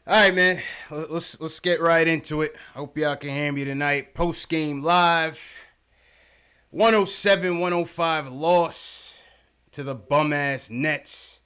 All right, man. Let's get right into it. Hope y'all can hear me tonight. Post game live. 107-105 loss to the bum ass Nets.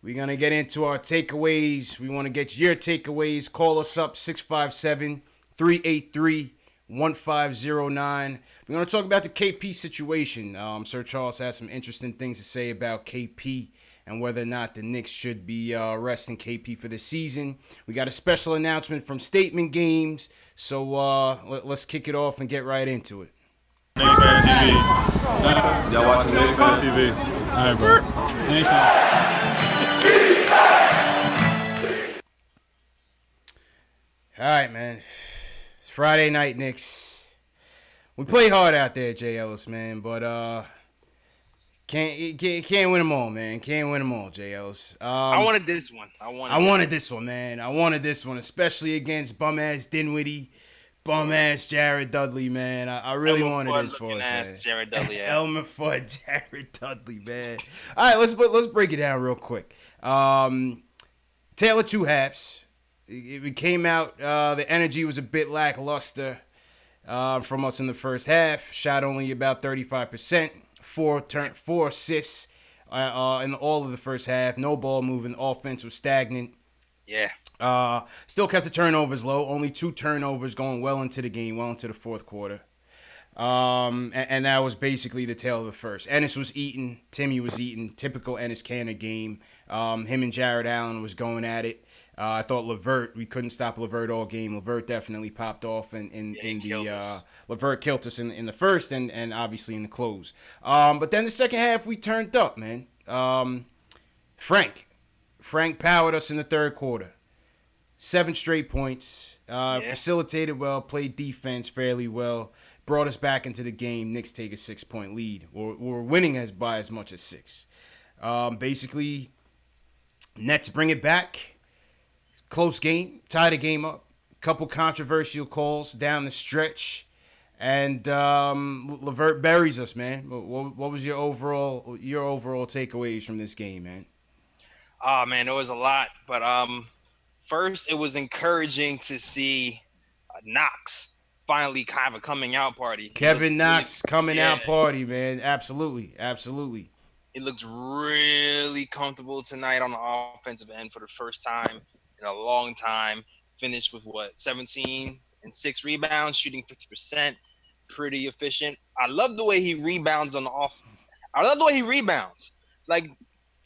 We're gonna get into our takeaways. We want to get your takeaways. Call us up 657-383-1509. We're gonna talk about the KP situation. Sir Charles has some interesting things to say about KP and whether or not the Knicks should be resting KP for the season. We got a special announcement from Statement Games, so let's kick it off and get right into it. KnicksFanTV. Y'all watching KnicksFanTV? All right, bro. Thanks, man. All right, man. It's Friday night, Knicks. We play hard out there, Jay Ellis, man, but can't win them all, man. Can't win them all, Jay Ellis. I wanted this one. I wanted this one, man. I wanted this one, especially against bum ass Dinwiddie, bum ass Jared Dudley, man. I really wanted this for us, man. Jared Dudley, yeah. Elmer Fudd, Jared Dudley, man. All right, let's break it down real quick. Tale of two halves. It came out. The energy was a bit lackluster from us in the first half. Shot only about 35%. Four assists in all of the first half. No ball moving. Offense was stagnant. Yeah. Still kept the turnovers low. Only 2 turnovers going well into the game, well into the fourth quarter. And that was basically the tale of the first. Ennis was eating. Timmy was eating. Typical Ennis Canner game. Him and Jared Allen was going at it. I thought LeVert, we couldn't stop LeVert all game. LeVert definitely popped off LeVert killed us in the first and obviously in the close. But then the second half we turned up, man. Frank powered us in the third quarter. 7 straight points. Facilitated well, played defense fairly well. Brought us back into the game. Knicks take a 6-point lead. We're winning by as much as 6. Basically, Nets bring it back. Close game, tie the game up. Couple controversial calls down the stretch, and LeVert buries us, man. What was your overall takeaways from this game, man? Oh man, there was a lot, but first it was encouraging to see Knox finally kind of a coming out party. Kevin Knox coming out party, man. Absolutely. He looked really comfortable tonight on the offensive end for the first time in a long time. Finished with 17 and 6 rebounds, shooting 50%, pretty efficient. I love the way he rebounds on the off. I love the way he rebounds. Like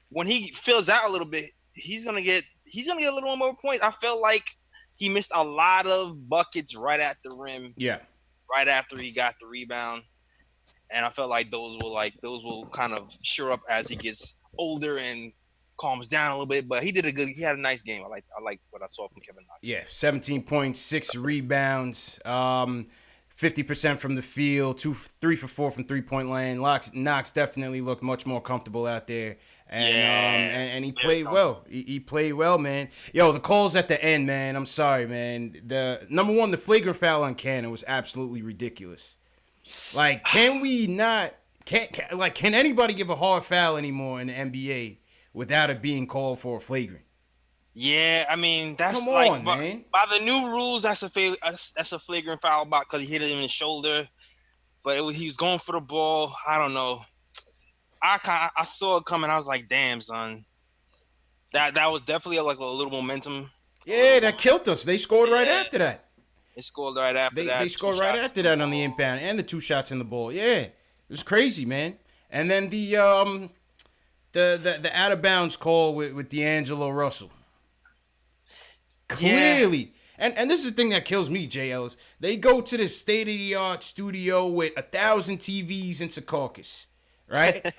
when he fills out a little bit, he's gonna get a little more points. I felt like he missed a lot of buckets right at the rim. Yeah. Right after he got the rebound. And I felt like those will kind of shore up as he gets older and calms down a little bit. But he had a nice game. I like what I saw from Kevin Knox. Yeah, 17 points, 6 rebounds, 50% from the field, 3 for 4 from 3-point land. Knox definitely looked much more comfortable out there. And he played well. He played well, man. Yo, the calls at the end, man. I'm sorry, man. The number one, the flagrant foul on Cannon was absolutely ridiculous. Like, can anybody give a hard foul anymore in the NBA without it being called for a flagrant? Yeah, I mean that's come on, man. By the new rules, that's a flagrant foul because he hit him in the shoulder, but he was going for the ball. I don't know. I saw it coming. I was like, damn, son. That was definitely a little momentum. Yeah, that killed us. They scored right after that. They scored right after that. They scored right after that on the inbound and the 2 shots in the ball. Yeah, it was crazy, man. And then the out of bounds call with D'Angelo Russell. Clearly. Yeah. And this is the thing that kills me, Jay Ellis. They go to this state-of-the-art studio with 1,000 TVs in Secaucus, right?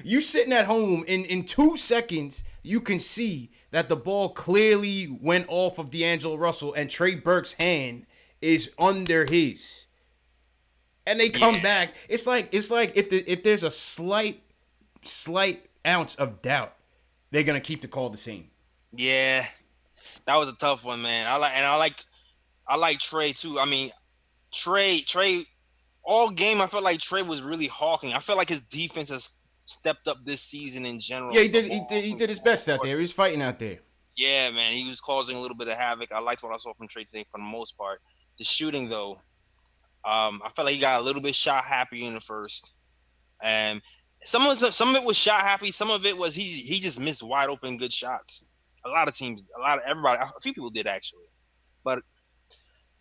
You sitting at home, in 2 seconds, you can see that the ball clearly went off of D'Angelo Russell and Trey Burke's hand is under his. And they come back. It's like if there's a slight ounce of doubt, they're gonna keep the call the same. Yeah, that was a tough one, man. I like Trey too. I mean, Trey all game. I felt like Trey was really hawking. I felt like his defense has stepped up this season in general. Yeah, he did his best out there. He was fighting out there. Yeah, man, he was causing a little bit of havoc. I liked what I saw from Trey today for the most part. The shooting, though, I felt like he got a little bit shot happy in the first, and some of it was shot happy. Some of it was he just missed wide open good shots. A lot of teams, everybody, a few people did actually, but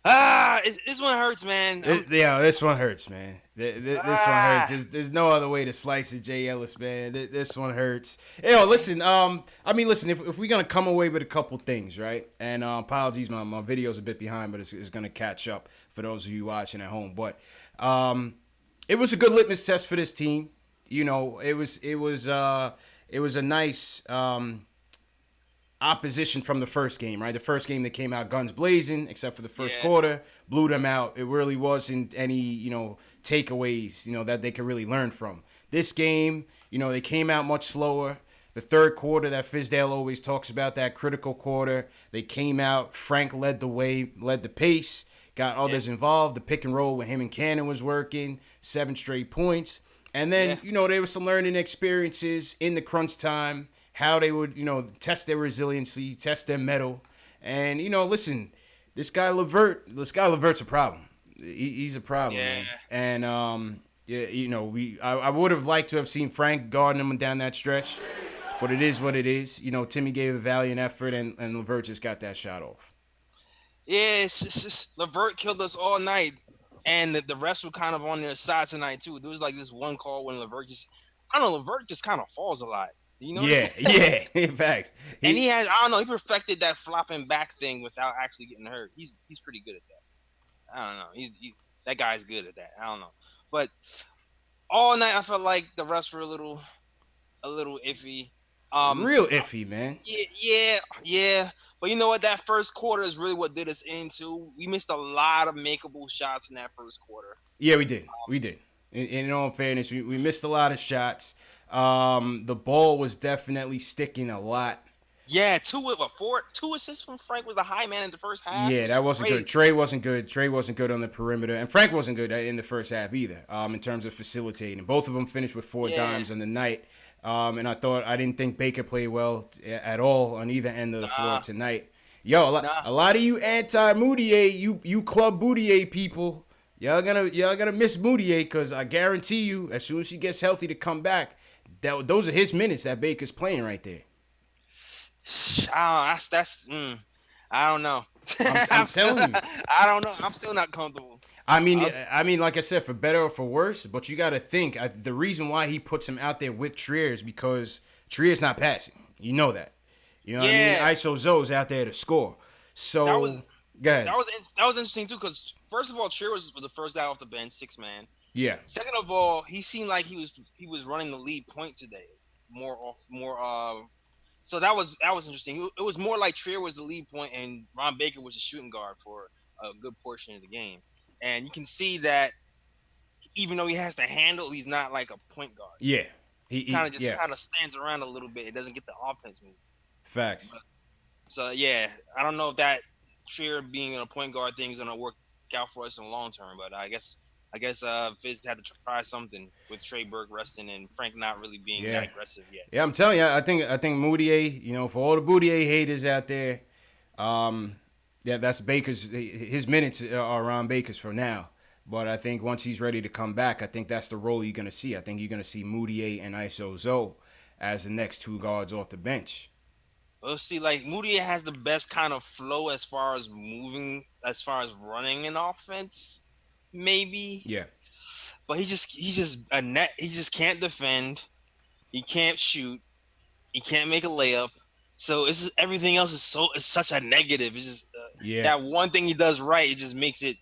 this one hurts, man. This one hurts, man. This one hurts. There's no other way to slice it, Jay Ellis, man. This one hurts. Yo, listen. Listen. If we're gonna come away with a couple things, right? And apologies, my video's a bit behind, but it's gonna catch up for those of you watching at home. But it was a good litmus test for this team. You know, it was a nice opposition from the first game, right? The first game they came out guns blazing, except for the first quarter, blew them out. It really wasn't any, takeaways, that they could really learn from. This game, they came out much slower. The third quarter that Fizdale always talks about, that critical quarter, they came out. Frank led the way, led the pace, got others involved. The pick and roll with him and Cannon was working, 7 straight points. And then, there were some learning experiences in the crunch time, how they would, test their resiliency, test their mettle. And, listen, this guy LeVert's a problem. He's a problem, man. And, I would have liked to have seen Frank guarding him down that stretch, but it is what it is. Timmy gave a valiant effort, and LeVert just got that shot off. Yeah, it's just LeVert killed us all night, and the refs were kind of on their side tonight, too. There was like this one call when LeVert just kind of falls a lot. Yeah, facts. He perfected that flopping back thing without actually getting hurt. He's pretty good at that. I don't know. That guy's good at that. I don't know. But all night I felt like the refs were a little iffy. Real iffy, man. Yeah. But you know what? That first quarter is really what did us into. We missed a lot of makeable shots in that first quarter. Yeah, we did. In all fairness, we missed a lot of shots. The ball was definitely sticking a lot. Yeah, 2 assists from Frank was the high man in the first half. Yeah, that wasn't good. Trey wasn't good on the perimeter, and Frank wasn't good in the first half either. In terms of facilitating, both of them finished with 4 dimes on the night. And I didn't think Baker played well at all on either end of the floor tonight. Yo, a lot of you anti-Moutier, you club Moutier people, y'all gonna miss Moutier, because I guarantee you, as soon as he gets healthy to come back, those are his minutes that Baker's playing right there. I don't know. I'm telling you. I don't know. I'm still not comfortable. I mean, like I said, for better or for worse, but you got to think, the reason why he puts him out there with Trier is because Trier's not passing. You know that. You know what I mean? ISO Zoe's out there to score. So, go ahead. That was interesting, too, because first of all, Trier was the first guy off the bench, 6-man. Yeah. Second of all, he seemed like he was running the lead point today. So that was interesting. It was more like Trier was the lead point and Ron Baker was a shooting guard for a good portion of the game. And you can see that even though he has to handle, he's not like a point guard. Yeah. He kind of stands around a little bit. It doesn't get the offense moving. Facts. So, yeah, I don't know if that Trier being a point guard thing is going to work out for us in the long term, but I guess Fizz had to try something with Trey Burke resting and Frank not really being that aggressive yet. Yeah, I'm telling you, I think Moutier, for all the Moutier haters out there, that's Baker's. His minutes are around Baker's for now. But I think once he's ready to come back, I think that's the role you're going to see. I think you're going to see Moutier and ISO Zoe as the next 2 guards off the bench. We'll see, like, Moutier has the best kind of flow as far as running an offense, maybe. Yeah. But he's just a net. He just can't defend. He can't shoot. He can't make a layup. So everything else is such a negative. It's just that one thing he does right. It just makes it.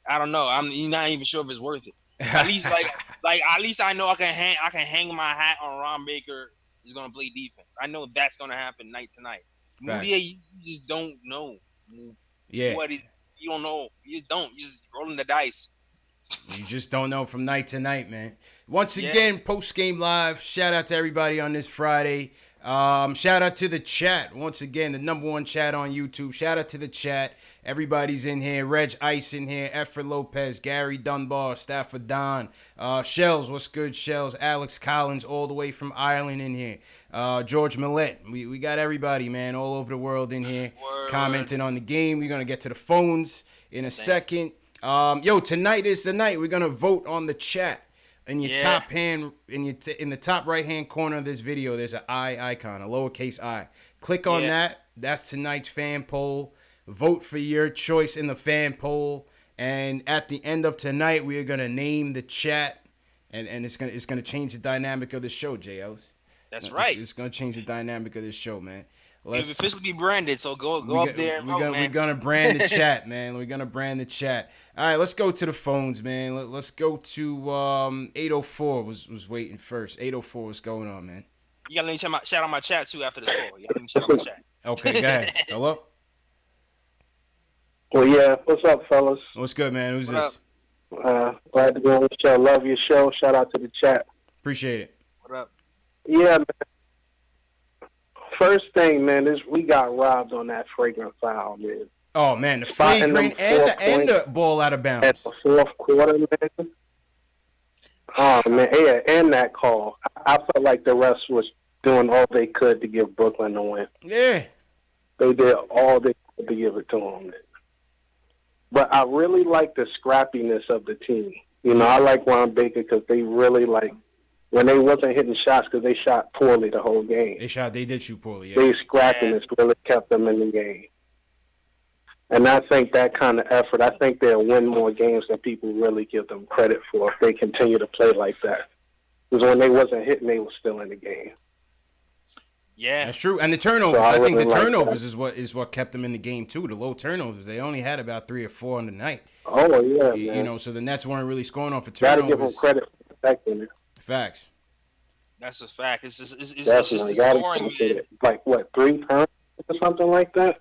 I don't know. I'm not even sure if it's worth it. At least at least I know I can hang my hat on Ron Baker is going to play defense. I know that's going to happen night to night. Moutier, you just don't know. Yeah. You don't know. You don't. You just rolling the dice. You just don't know from night to night, man. Once again, post-game live. Shout out to everybody on this Friday. Shout out to the chat. Once again, the #1 chat on YouTube. Shout out to the chat. Everybody's in here. Reg Ice in here. Efren Lopez. Gary Dunbar. Stafford Don. Shells, what's good, Shells? Alex Collins all the way from Ireland in here. George Millette. We got everybody, man, all over the world in here commenting on the game. We're going to get to the phones in a second. Tonight is the night. We're going to vote on the chat. In your top hand, in the top right hand corner of this video, there's an I icon, a lowercase I. Click on that. That's tonight's fan poll. Vote for your choice in the fan poll. And at the end of tonight, we are gonna name the chat, and it's gonna change the dynamic of the show, Jay Ellis. That's right. It's gonna change the dynamic of this show, man. Let's officially be branded, so go up there and vote, man. We're going to brand the chat, man. We're going to brand the chat. All right, let's go to the phones, man. Let's go to 804 was waiting first. 804, what's going on, man? You got to let me shout out my chat, too, after this call. You got to let me shout out my chat. Okay, go ahead. Hello? Well, yeah. What's up, fellas? What's good, man? Who's this? Glad to be on the show. Love your show. Shout out to the chat. Appreciate it. What up? Yeah, man. First thing, man, is we got robbed on that flagrant foul, man. Oh, man, the flagrant and the ball out of bounds. At the fourth quarter, man. Oh, man, yeah, and that call. I felt like the refs was doing all they could to give Brooklyn the win. Yeah. They did all they could to give it to them. Man. But I really like the scrappiness of the team. You know, I like Ron Baker because they really like, when they wasn't hitting shots because they shot poorly the whole game. They did shoot poorly, yeah. They scrappiness really kept them in the game. And I think that kind of effort, I think they'll win more games than people really give them credit for if they continue to play like that. Because when they wasn't hitting, they were still in the game. Yeah. That's true. And the turnovers, So I think the really like turnovers is what kept them in the game, too. The low turnovers. They only had about 3 or 4 on the night. Oh, yeah, You man. know, so the Nets weren't really scoring off of Got to turnovers. give them credit for protecting it. Facts. That's a fact. It's just the Definitely. scoring, man. Like, what, 3 turnovers or something like that?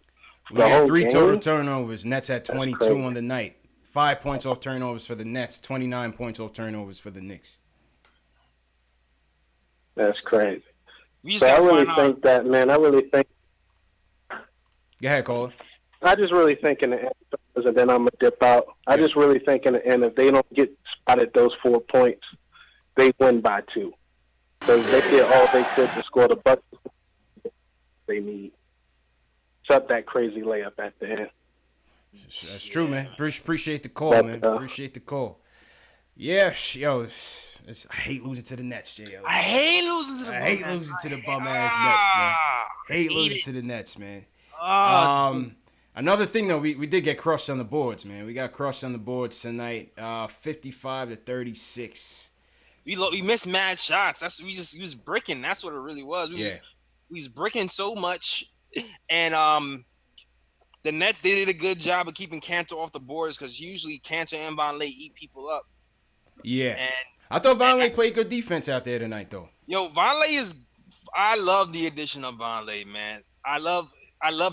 We had 3 game? total turnovers. Nets had 22 crazy. on the night. 5 points off turnovers for the Nets. 29 points off turnovers for the Knicks. That's crazy. We just So I gotta really find think out. that, man, Go ahead, Caller. I just really think in the end, and then I'm going to dip out. I just really think in the end, if they don't get spotted those 4 points, they win by 2. Because they did all they could to score the buckets they need. Except that crazy layup at the end. That's true, man. Appreciate the call, But, man. Appreciate the call. Yeah, I hate losing to the Nets, J.O. I hate losing to the bum-ass Nets, man. Hate losing to the Nets, man. Another thing, though, we did get crushed on the boards, man. We got crushed on the boards tonight, 55-36. We missed mad shots. We was bricking. That's what it really was. We was bricking so much, and the Nets, they did a good job of keeping Cantor off the boards because usually Cantor and Vonleh eat people up. Yeah, and I thought Vonleh played good defense out there tonight, though. Yo, Vonleh I love the addition of Vonleh, man. I love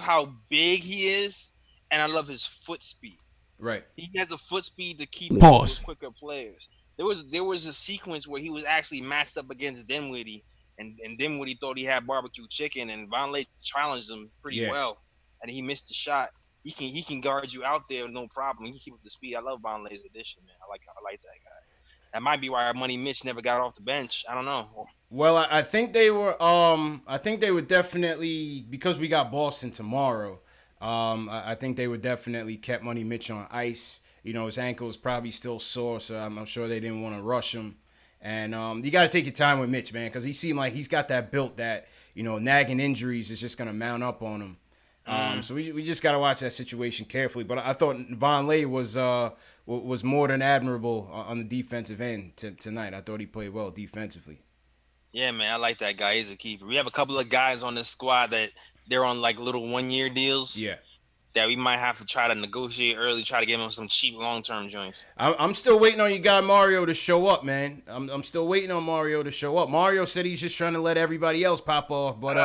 how big he is, and I love his foot speed. Right. He has the foot speed to keep Pause. with quicker players. There was a sequence where he was actually matched up against Dinwiddie, and Dinwiddie thought he had barbecue chicken, and Vonleh challenged him pretty well, and he missed the shot. He can guard you out there no problem. He can keep up the speed. I love Vonleh's addition, man. I like that guy. That might be why Money Mitch never got off the bench. I don't know. Well, I think they were. I think they would definitely, because we got Boston tomorrow. I think they would definitely kept Money Mitch on ice. You know, his ankle is probably still sore, so I'm sure they didn't want to rush him. And you got to take your time with Mitch, man, because he seemed like he's got that built that, you know, nagging injuries is just gonna mount up on him. So we just got to watch that situation carefully. But I thought Vonleh was more than admirable on the defensive end tonight. I thought he played well defensively. Yeah, man, I like that guy. He's a keeper. We have a couple of guys on this squad that they're on like little 1-year deals. Yeah. That we might have to try to negotiate early, try to give him some cheap long-term joints. I'm still waiting on you guy Mario to show up, man. I'm still waiting on Mario to show up. Mario said he's just trying to let everybody else pop off, but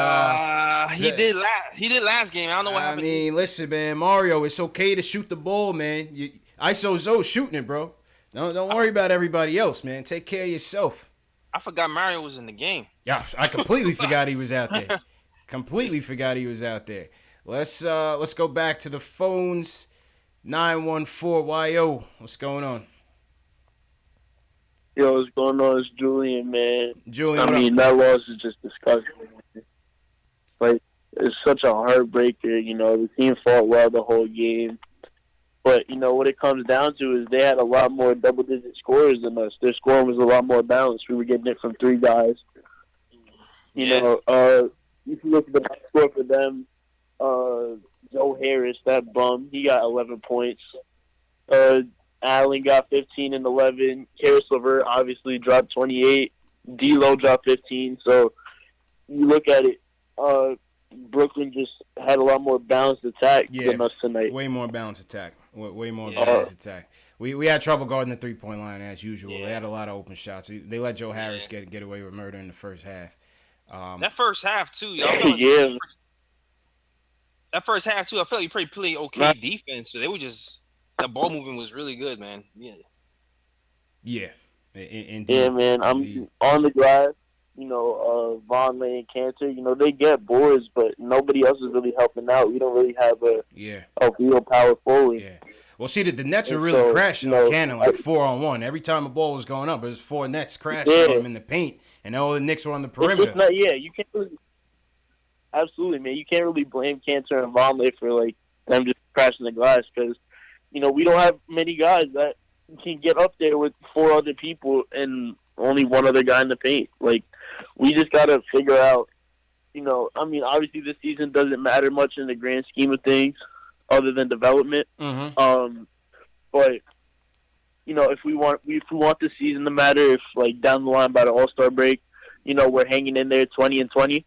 he did last game. I don't know what happened. I mean, listen, man, Mario, it's okay to shoot the ball, man. ISO Zoe's shooting it, bro. Don't worry about everybody else, man. Take care of yourself. I forgot Mario was in the game. Yeah, I completely forgot he was out there. Completely forgot he was out there. Let's go back to the phones. 914YO. What's going on? Yo, what's going on? It's Julian, man. Julian, I mean, that loss is just disgusting. Like, it's such a heartbreaker. You know, the team fought well the whole game. But, you know, what it comes down to is they had a lot more double-digit scorers than us. Their scoring was a lot more balanced. We were getting it from 3 guys. You know, if you look at the box score for them, Joe Harris, that bum, he got 11 points. Allen got 15 and 11. Caris LeVert obviously dropped 28. D'Lo dropped 15. So you look at it, Brooklyn just had a lot more balanced attack than us tonight. Way more balanced attack. Way more balanced attack. We had trouble guarding the 3-point line as usual. They had a lot of open shots. They let Joe Harris get away with murder in the first half. That first half too, y'all. That first half too, I felt you played okay defense. So they were just that ball movement was really good, man. Yeah. Indeed. Yeah, man. I'm on the glass. You know, Vonleh and Cantor, you know, they get boards, but nobody else is really helping out. We don't really have a real power forward. Yeah. Well, see, the Nets are really crashing on Cannon, like 4-on-1. Every time a ball was going up, it was 4 Nets crashing on him in the paint, and all the Knicks were on the perimeter. You can't really, absolutely, man. You can't really blame Cantor and Vonleh for, like, them just crashing the glass because, you know, we don't have many guys that can get up there with 4 other people and only 1 other guy in the paint. Like, we just got to figure out, you know, I mean, obviously this season doesn't matter much in the grand scheme of things other than development. But, you know, if we want the season to matter, if, like, down the line by the All-Star break, you know, we're hanging in there 20 and 20,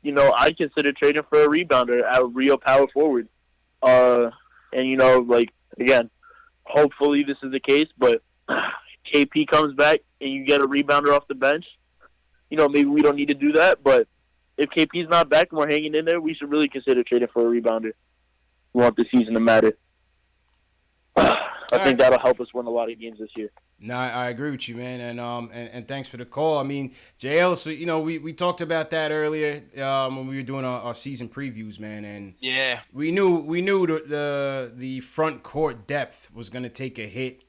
you know, I consider trading for a rebounder, a real power forward. And, you know, like, again, hopefully this is the case, but KP comes back and you get a rebounder off the bench, you know, maybe we don't need to do that, but if KP's not back and we're hanging in there, we should really consider trading for a rebounder. We want the season to matter. I think that'll help us win a lot of games this year. No, I agree with you, man, and thanks for the call. I mean, JL, so, you know, we talked about that earlier when we were doing our season previews, man, and we knew the front court depth was going to take a hit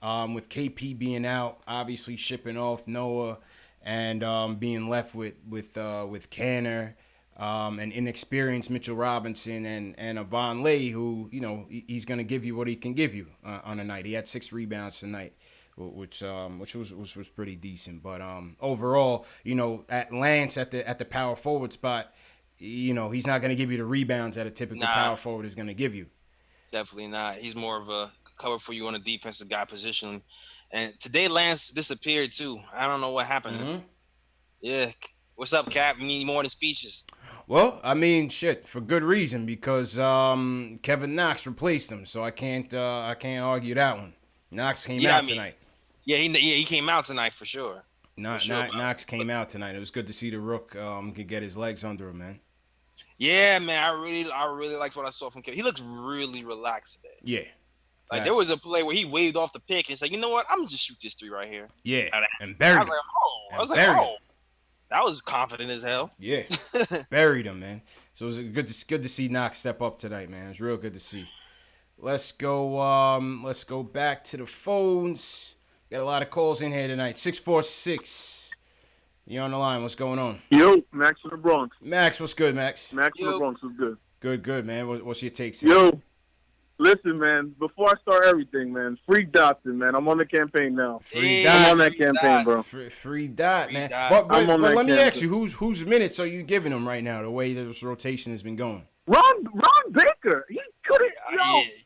with KP being out, obviously shipping off Noah, and being left with Canner. An inexperienced Mitchell Robinson and a Vonleh who, you know, he's going to give you what he can give you on a night. He had 6 rebounds tonight, which was pretty decent. But overall, you know, at Lance at the power forward spot, you know, he's not going to give you the rebounds that a typical power forward is going to give you. Definitely not. He's more of a cover for you on a defensive guy position. And today Lance disappeared too. I don't know what happened. Yeah. What's up, Cap? We need more than speeches. Well, I mean, shit, for good reason, because Kevin Knox replaced him, so I can't argue that one. Knox came out tonight. Yeah, he came out tonight for sure. Knox came out tonight. It was good to see the Rook could get his legs under him, man. Yeah, man, I really liked what I saw from Kevin. He looks really relaxed today. Yeah. Like, there was a play where he waved off the pick and said, you know what, I'm going to just shoot this 3 right here. Yeah, and buried him. I was like, oh. That was confident as hell. Yeah, buried him, man. So it was good to see Knox step up tonight, man. It was real good to see. Let's go back to the phones. Got a lot of calls in here tonight. 646. You on the line? What's going on? Yo, Max from the Bronx. Max, what's good, Max? Max from the Bronx was good. Good, man. What's your takes? Yo, listen, man. Before I start everything, man, free Dotson, man. I'm on the campaign now. I'm on that campaign, bro. Free Dot, man. But let me ask you, whose minutes are you giving him right now? The way this rotation has been going. Ron Baker, he couldn't.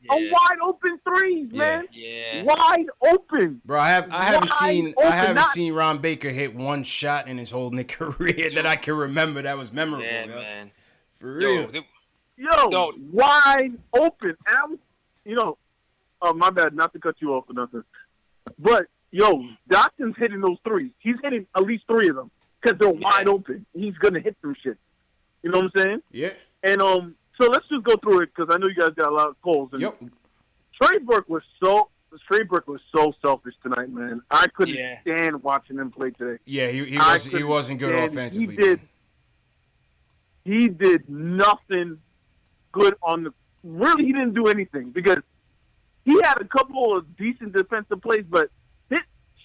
A wide open threes, man. Yeah. Wide open. Bro, I haven't seen Ron Baker hit one shot in his whole Knicks career that I can remember that was memorable. Yeah, man. For real. Yo, wide open. And I was, you know, my bad, not to cut you off or nothing. But, yo, Dotson's hitting those threes. He's hitting at least 3 of them because they're wide open. He's going to hit some shit. You know what I'm saying? Yeah. And so let's just go through it because I know you guys got a lot of calls. And yep. Trey Burke was so Trey Burke was so selfish tonight, man. I couldn't stand watching him play today. Yeah, he wasn't good offensively. He did nothing good on the. Really, he didn't do anything because he had a couple of decent defensive plays, but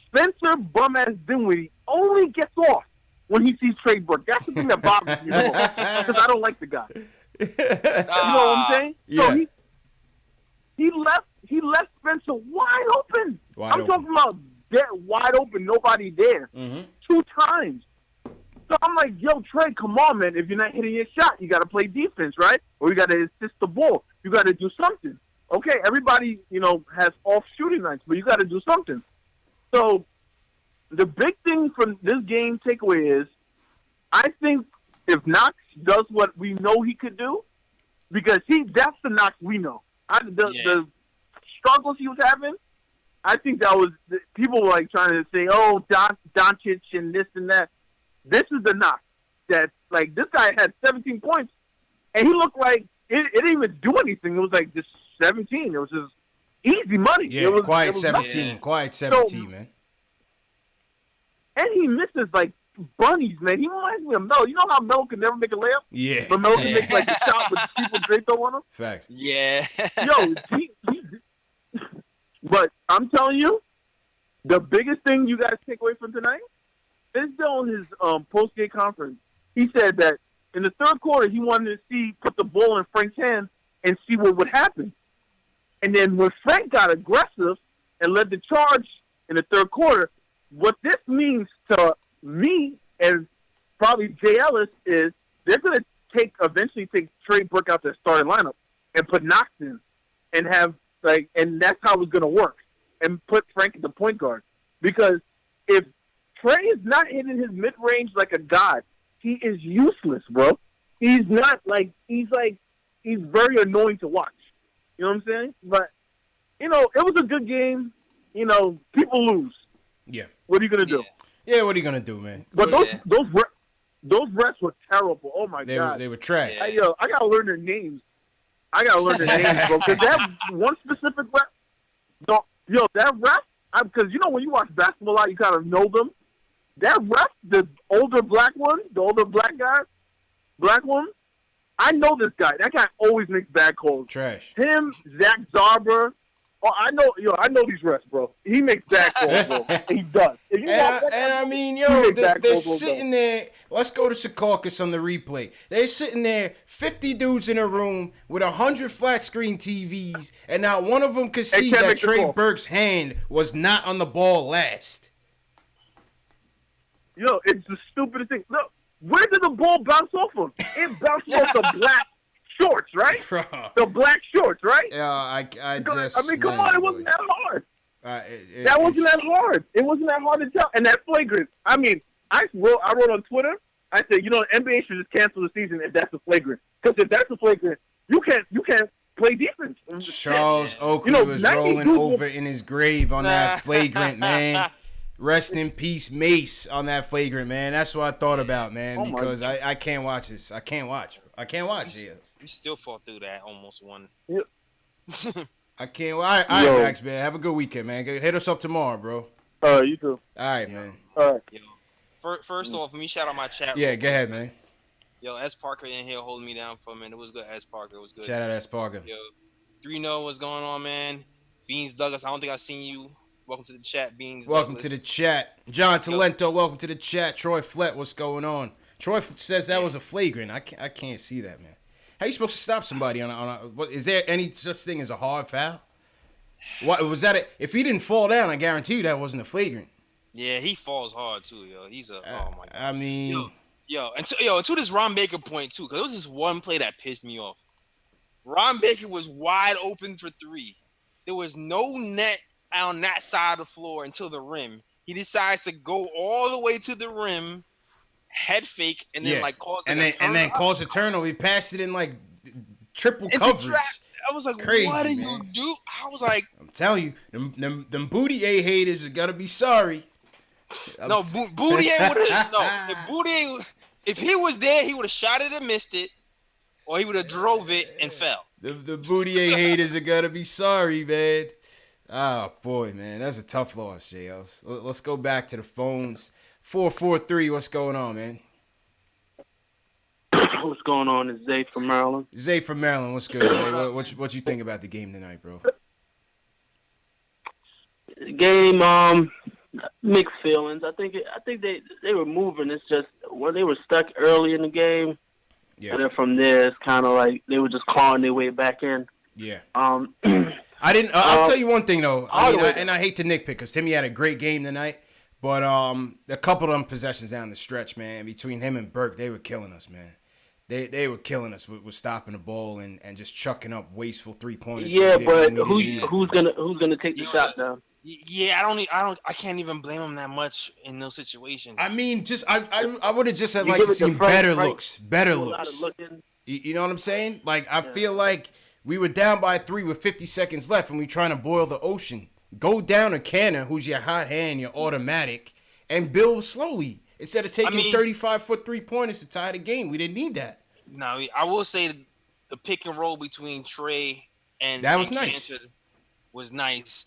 Spencer bum-ass Dinwiddie only gets off when he sees Trey Burke. That's the thing that bothers me most because I don't like the guy. You know what I'm saying? Yeah. So he left Spencer wide open. Talking about wide open, nobody there. 2 times. So I'm like, yo, Trey, come on, man. If you're not hitting your shot, you got to play defense, right? Or you got to assist the ball. You got to do something. Okay, everybody, has off shooting nights, but you got to do something. So the big thing from this game takeaway is I think if Knox does what we know he could do, because that's the Knox we know. The struggles he was having, I think that was people were like trying to say, oh, Doncic and this and that. This is the Knox that like this guy had 17 points and he looked like it didn't even do anything. It was like just 17. It was just easy money. Yeah, it was 17. Nothing. Quiet 17, man. And he misses like bunnies, man. He reminds me of Melo. You know how Melo can never make a layup? Yeah. But Melo can make like a shot with people draped on him? Facts. Yeah. Yo, but I'm telling you, the biggest thing you guys take away from tonight, Fizdale in his post-game conference, he said that in the third quarter he wanted to put the ball in Frank's hands and see what would happen. And then when Frank got aggressive and led the charge in the third quarter, what this means to me and probably Jay Ellis is they're going to eventually take Trey Burke out their starting lineup and put Knox in and and that's how it's going to work and put Frank at the point guard. Because if Trey is not hitting his mid-range like a god, he is useless, bro. He's very annoying to watch. You know what I'm saying? But, it was a good game. People lose. Yeah. What are you going to do? Yeah, what are you going to do, man? But those refs were terrible. Oh, my God. They were trash. I got to learn their names. Bro. Because that one specific ref, that ref, because, when you watch basketball a lot, you kind of know them. That ref, the older black one, black one, I know this guy. That guy always makes bad calls. Trash. Him, Zach Zarber. Oh, I know these refs, bro. He makes bad calls, bro. He does. They're sitting there. Let's go to Secaucus on the replay. They're sitting there, 50 dudes in a room with 100 flat screen TVs, and not one of them could see that Trey Burke's hand was not on the ball last. It's the stupidest thing. Look, where did the ball bounce off of? It bounced off the black shorts, right? The black shorts, right? Yeah, come on, it wasn't that hard. That wasn't that hard. It wasn't that hard to tell. And that flagrant. I wrote on Twitter. I said, NBA should just cancel the season if that's a flagrant. Because if that's a flagrant, you can't play defense. Charles Oakley was rolling over in his grave on that flagrant, man. Rest in peace, Mace, on that flagrant, man. That's what I thought about, man, because I can't watch this. I can't watch. We still fought through that almost one. Yeah. I can't. All right, Max, man. Have a good weekend, man. Hit us up tomorrow, bro. You too. All right, man. All right. First off, let me shout out my chat. Yeah, go ahead, man. Yo, S. Parker in here holding me down for a minute. It was good, S. Parker. It was good. Shout out S. Parker. Yo, 3-0, what's going on, man? Beans Douglas, I don't think I've seen you. Welcome to the chat, Beans. Welcome Douglas. to the chat. John Talento, welcome to the chat. Troy Flett, what's going on? Troy says that was a flagrant. I can't see that, man. How you supposed to stop somebody on a is there any such thing as a hard foul? What was that? If he didn't fall down, I guarantee you that wasn't a flagrant. Yeah, he falls hard too, yo. He's oh my God. I mean, to this Ron Baker point too, because there was this one play that pissed me off. Ron Baker was wide open for 3. There was no net on that side of the floor until the rim. He decides to go all the way to the rim, head fake, and then cause cause a turnover. He passed it in triple coverage. I was like, crazy, what did man. you do? I was like, I'm telling you, them Booty A haters are gonna be sorry. Booty A would have if he was there, he would have shot it and missed it, or he would have drove it and fell. The Booty A haters are gonna be sorry, man. Oh, boy, man. That's a tough loss, JLs. Let's go back to the phones. 443, what's going on, man? What's going on? It's Zay from Maryland. Zay from Maryland, what's good, Zay? What you think about the game tonight, bro? Game, mixed feelings. I think they were moving. It's just when they were stuck early in the game, and then from there it's kind of like they were just clawing their way back in. Yeah. I'll tell you one thing though. I hate to nitpick because Timmy had a great game tonight, but a couple of them possessions down the stretch, man, between him and Burke, they were killing us, man. They were killing us with stopping the ball and just chucking up wasteful 3-pointers. Yeah, but who's gonna take the shot down? Yeah, I can't even blame him that much in those situations. I mean, I would have just liked to see better looks. You know what I'm saying? Like, I feel like we were down by 3 with 50 seconds left, and we trying to boil the ocean. Go down to Canner, who's your hot hand, your automatic, and build slowly instead of taking 35-foot 3-pointers to tie the game. We didn't need that. No, I will say the pick and roll between Trey and that was nice. Cantor was nice.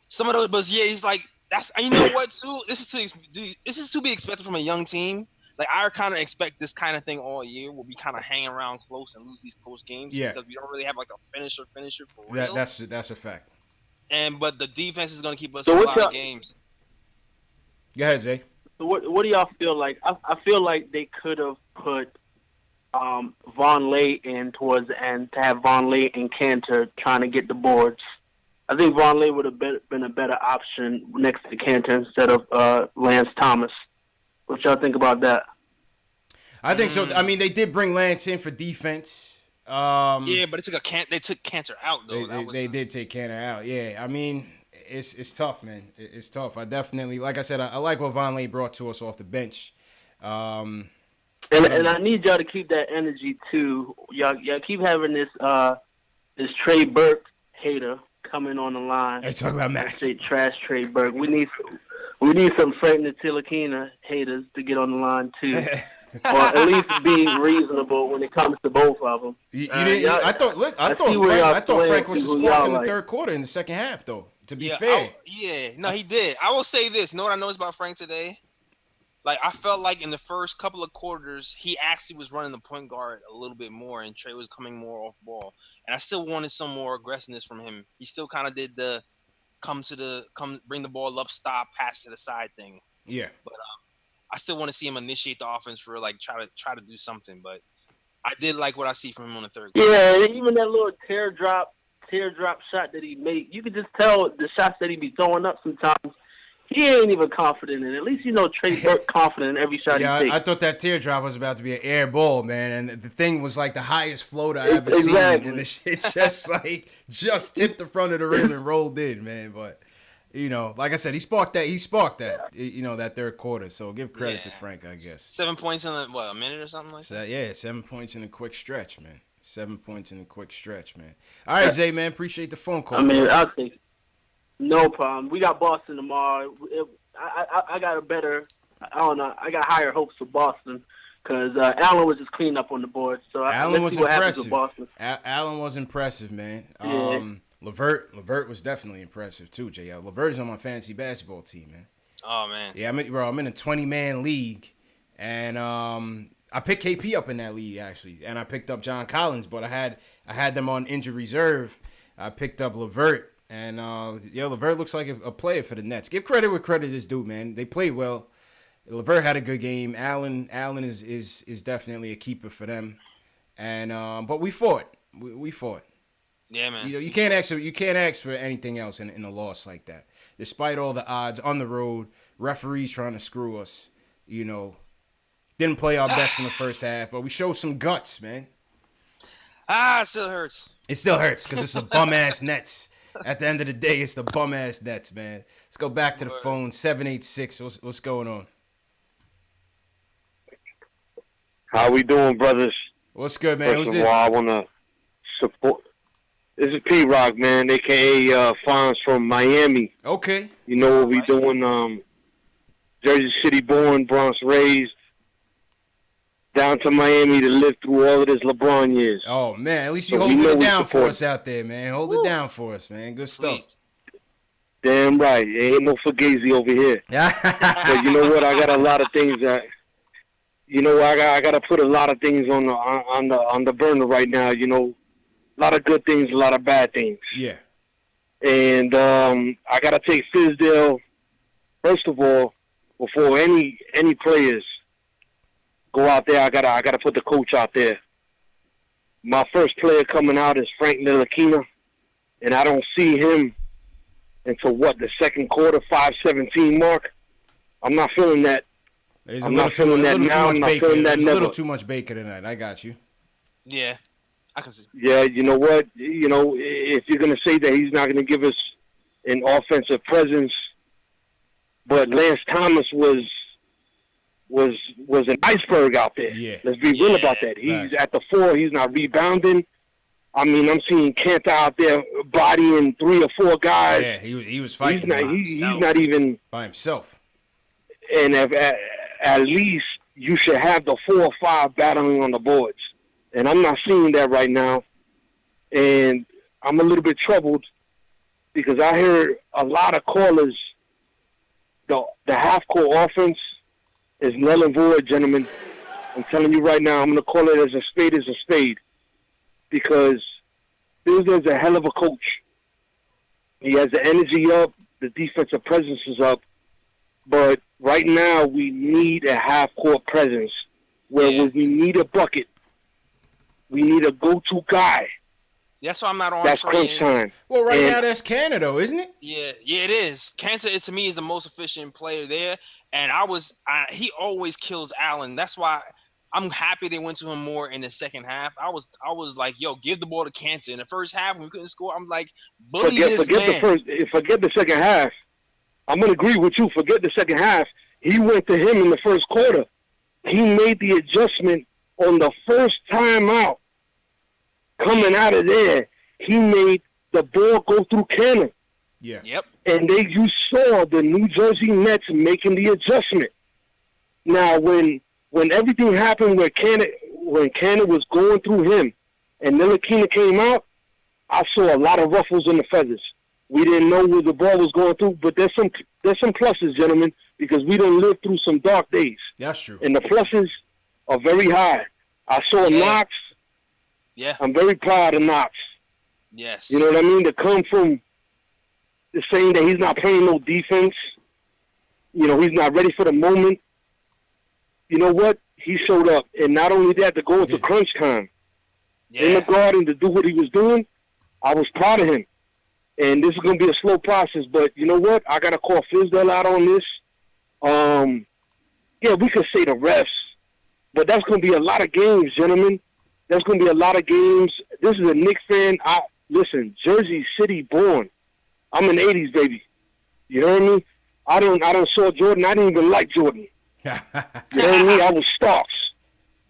Some of those, but yeah, he's like that's. You know what? Too, this is to be expected from a young team. Like I kind of expect this kind of thing all year. We'll be kind of hanging around close and lose these close games because we don't really have like a finisher for real. That's a fact. But the defense is going to keep us in a lot of games. Go ahead, Zay. So what do y'all feel like? I feel like they could have put Von Lay in towards the end to have Von Lay and Cantor trying to get the boards. I think Von Lay would have been a better option next to Cantor instead of Lance Thomas. What y'all think about that? I think so. I mean, they did bring Lance in for defense. Yeah, but they took Cantor out though. They did take Cantor out. Yeah, I mean, it's tough, man. It's tough. I definitely, like I said, I like what Von Lay brought to us off the bench. And I need y'all to keep that energy too. Y'all keep having this Trey Burke hater coming on the line. Hey, talk about Max. Say trash Trey Burke. We need some Frank Ntilikina haters to get on the line too, or at least be reasonable when it comes to both of them. I thought Frank was a spark in the third quarter in the second half, though. To be fair, no, he did. I will say this. You know what I noticed about Frank today? Like I felt like in the first couple of quarters, he actually was running the point guard a little bit more, and Trey was coming more off ball. And I still wanted some more aggressiveness from him. He still kind of did the bring the ball up, stop, pass to the side thing. Yeah. But I still want to see him initiate the offense for like try to do something. But I did like what I see from him on the third quarter. Yeah, and even that little teardrop shot that he made, you could just tell the shots that he be throwing up sometimes. He ain't even confident in it. At least Trey Burke confident in every shot he takes. I thought that teardrop was about to be an air ball, man, and the thing was like the highest float I ever seen, and the shit just tipped the front of the rim and rolled in, man. But like I said, he sparked that. That third quarter. So give credit to Frank, I guess. 7 points in a minute or something like that. Yeah, 7 points in a quick stretch, man. 7 points in a quick stretch, man. All right, Zay, man, appreciate the phone call. I mean, I'll take it. No problem. We got Boston tomorrow. I got a better. I don't know. I got higher hopes for Boston because Allen was just cleaning up on the board. So Allen was impressive. Boston. Allen was impressive, man. Yeah. LeVert was definitely impressive too, JL. LeVert is on my fantasy basketball team, man. Oh man. Yeah, I'm in a 20-man league, and I picked KP up in that league actually, and I picked up John Collins, but I had them on injured reserve. I picked up LeVert. And LeVert looks like a player for the Nets. Give credit where credit is due, man. They played well. LeVert had a good game. Allen is definitely a keeper for them. And but we fought. We fought. Yeah, man. You can't ask for anything else in a loss like that. Despite all the odds on the road, referees trying to screw us. Didn't play our best in the first half, but we showed some guts, man. It still hurts. It still hurts because it's the bum ass Nets. At the end of the day, it's the bum-ass Nets, man. Let's go back to the phone. 786. What's going on? How we doing, brothers? What's good, man? First of all, I want to support. This is P-Rock, man, a.k.a. Fonz from Miami. Okay. You know what we doing? Jersey City born, Bronx raised. down to Miami to live through all of this LeBron years. Oh man, at least you So we holding know it we down for support us out there, man. Hold it down for us, man. Good stuff. Please. Damn right. Ain't no Fugazi over here. But you know what? I got a lot of things that, I got to put a lot of things on the burner right now. You know, a lot of good things, a lot of bad things. Yeah. And I got to take Fizdale, first of all, before any players go out there. I gotta put the coach out there. My first player coming out is Frank Ntilikina, and I don't see him until the second quarter, 5:17 mark. I'm not feeling that. I'm not feeling that now. I'm not feeling that never. never. A little too much bacon tonight. I got you. Yeah, I can see. Yeah, you know what? If you're gonna say that he's not gonna give us an offensive presence, but Lance Thomas was an iceberg out there. Yeah. Let's be real about that. He's at the 4. He's not rebounding. I mean, I'm seeing Kanter out there bodying 3 or 4 guys. Yeah, he was fighting. He's not even by himself. And at least you should have the 4 or 5 battling on the boards. And I'm not seeing that right now. And I'm a little bit troubled because I heard a lot of callers. The half-court offense is null and void, gentlemen. I'm telling you right now, I'm going to call it as a spade, because Fizdale's a hell of a coach. He has the energy up, the defensive presence is up, but right now we need a half-court presence where we need a bucket. We need a go-to guy. That's why I'm not on. That's crunch time. Well, now that's Canada, though, isn't it? Yeah, it is. Kanter, to me, is the most efficient player there, and he always kills Allen. That's why I'm happy they went to him more in the second half. I was like, yo, give the ball to Kanter. In the first half, when we couldn't score, I'm like, bully this man. Forget the second half. I'm gonna agree with you. Forget the second half. He went to him in the first quarter. He made the adjustment on the first time out. Coming out of there, he made the ball go through Cannon. Yeah. Yep. And you saw the New Jersey Nets making the adjustment. Now, when everything happened when Cannon was going through him and Ntilikina came out, I saw a lot of ruffles in the feathers. We didn't know where the ball was going through, but there's some pluses, gentlemen, because we done lived through some dark days. That's true. And the pluses are very high. I saw Knox. Yeah. I'm very proud of Knox. Yes. You know what I mean? To come from saying that he's not playing no defense, he's not ready for the moment. You know what? He showed up. And not only that, to go into crunch time in the garden to do what he was doing, I was proud of him. And this is going to be a slow process, but you know what? I got to call Fizdale out on this. We could say the refs, but that's going to be a lot of games, gentlemen. There's going to be a lot of games. This is a Knicks fan. Listen, Jersey City born. I'm an 80s baby. You heard me? I don't saw Jordan. I didn't even like Jordan. You heard me? I was Starks.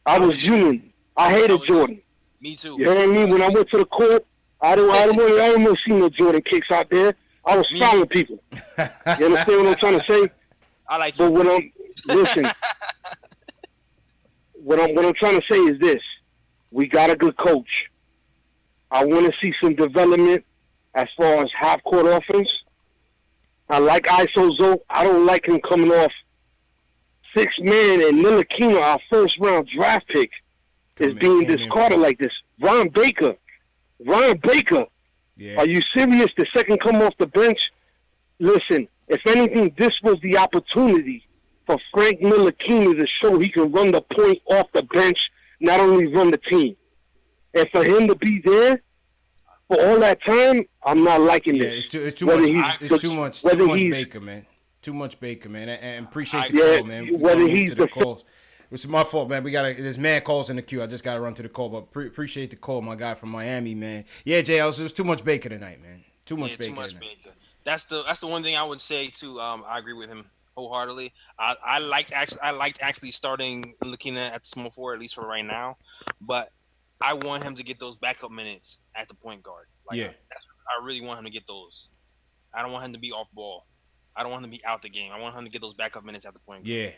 I was Union. I hated Jordan. Me too. You heard me? When I went to the court, I didn't want to see no Jordan kicks out there. I was fouling people. You understand what I'm trying to say? I like you. But what I'm trying to say is this. We got a good coach. I want to see some development as far as half-court offense. I like ISO. I don't like him coming off 6-man and Ntilikina, our first-round draft pick, is being discarded like this. Ron Baker. Yeah. Are you serious? The second come off the bench? Listen, if anything, this was the opportunity for Frank Ntilikina to show he can run the point off the bench, not only run the team. And for him to be there for all that time, I'm not liking this. It's too much Baker, man. Too much Baker, man. And appreciate the call, man. Whether he's the calls. It's my fault, man. There's mad calls in the queue. I just got to run to the call, but appreciate the call, my guy from Miami, man. Yeah, Jay, it was too much Baker tonight, man. Too much Baker. That's the one thing I would say too. I agree with him wholeheartedly. I liked actually starting Ntilikina at the small forward, at least for right now, but I want him to get those backup minutes at the point guard. I really want him to get those. I don't want him to be off ball. I don't want him to be out the game. I want him to get those backup minutes at the point guard. Yeah.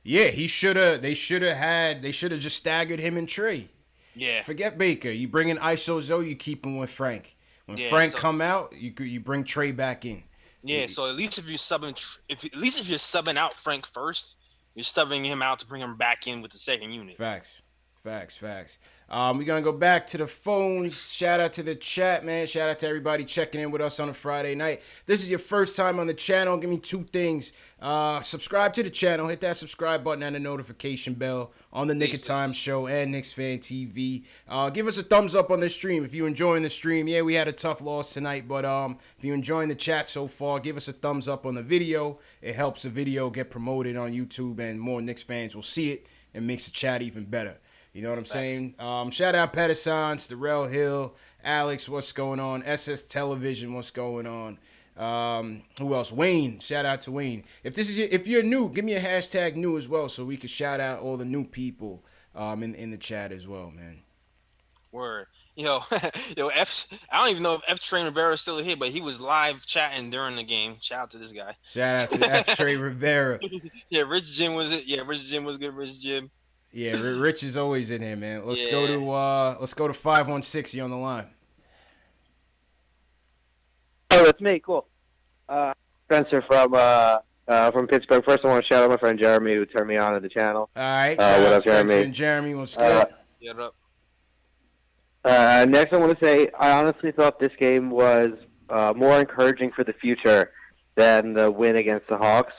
Yeah, he should have. They should have just staggered him and Trey. Yeah. Forget Baker. You bring in ISO Zoe, you keep him with Frank. When Frank come out, you bring Trey back in. Yeah. So at least if you're subbing out Frank first, you're subbing him out to bring him back in with the second unit. Facts. We're going to go back to the phones. Shout out to the chat, man. Shout out to everybody checking in with us on a Friday night. If this is your first time on the channel, give me 2 things. Subscribe to the channel. Hit that subscribe button and the notification bell on the Nick of Time show and KnicksFanTV. Give us a thumbs up on the stream if you're enjoying the stream. Yeah, we had a tough loss tonight, but if you're enjoying the chat so far, give us a thumbs up on the video. It helps the video get promoted on YouTube, and more Knicks fans will see it and makes the chat even better. You know what I'm saying? Shout out Pedersons, Darrell Hill, Alex, what's going on? SS Television, what's going on? Who else? Wayne. Shout out to Wayne. If you're new, give me a hashtag new as well, so we can shout out all the new people in the chat as well, man. Word. F. I don't even know if F. Train Rivera is still here, but he was live chatting during the game. Shout out to this guy. Shout out to F. Train Rivera. Yeah, Rich Jim was it. Yeah, Rich Jim was good. Rich Jim. Yeah, Rich is always in here, man. Let's go to 516. You on the line? Oh, that's me. Cool. Spencer from Pittsburgh. First, I want to shout out my friend Jeremy who turned me on to the channel. All right. Shout out Spencer and Jeremy. What's good? Next, I want to say I honestly thought this game was more encouraging for the future than the win against the Hawks.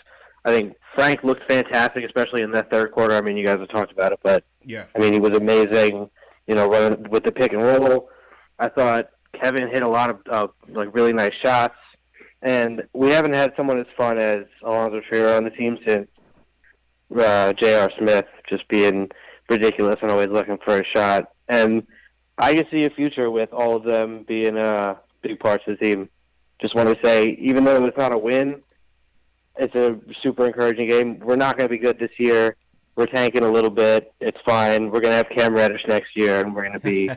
I think Frank looked fantastic, especially in that third quarter. I mean, you guys have talked about it, but yeah, I mean, he was amazing. Running with the pick and roll. I thought Kevin hit a lot of really nice shots, and we haven't had someone as fun as Alonzo Trier on the team since J.R. Smith, just being ridiculous and always looking for a shot. And I can see a future with all of them being big parts of the team. Just want to say, even though it's not a win, it's a super encouraging game. We're not going to be good this year. We're tanking a little bit. It's fine. We're going to have Cam Reddish next year, and we're going to be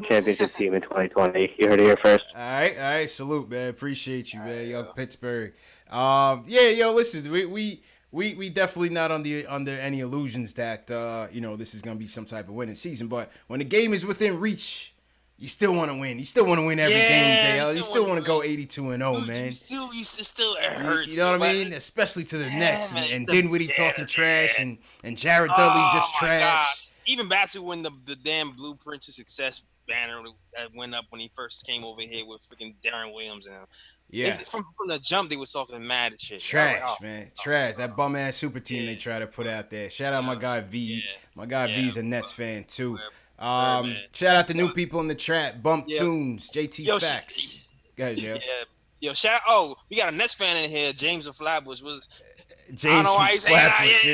championship team in 2020. You heard it here first. All right. Salute, man. Appreciate you, man. Young Pittsburgh. Listen, we definitely not under any illusions that this is going to be some type of winning season. But when the game is within reach, you still want to win. You still want to win every game, JL. You still want to go 82-0, man. It still hurts. You know what I mean? Especially to the Nets and Dinwiddie talking trash and Jared Dudley just trash. Gosh. Even back to when the damn Blueprint to Success banner that went up when he first came over here with freaking Darren Williams and yeah. From the jump, they was talking mad as shit. Trash, man. Trash. That bum ass super team they try to put out there. Shout out my guy V. Yeah. My guy V's a Nets fan too. Shout out to new people in the chat. Bump Tunes, JT Facts. Go ahead, Joe. Yo, shout out. We got a Nets fan in here, James of Flatbush. James from Flatbush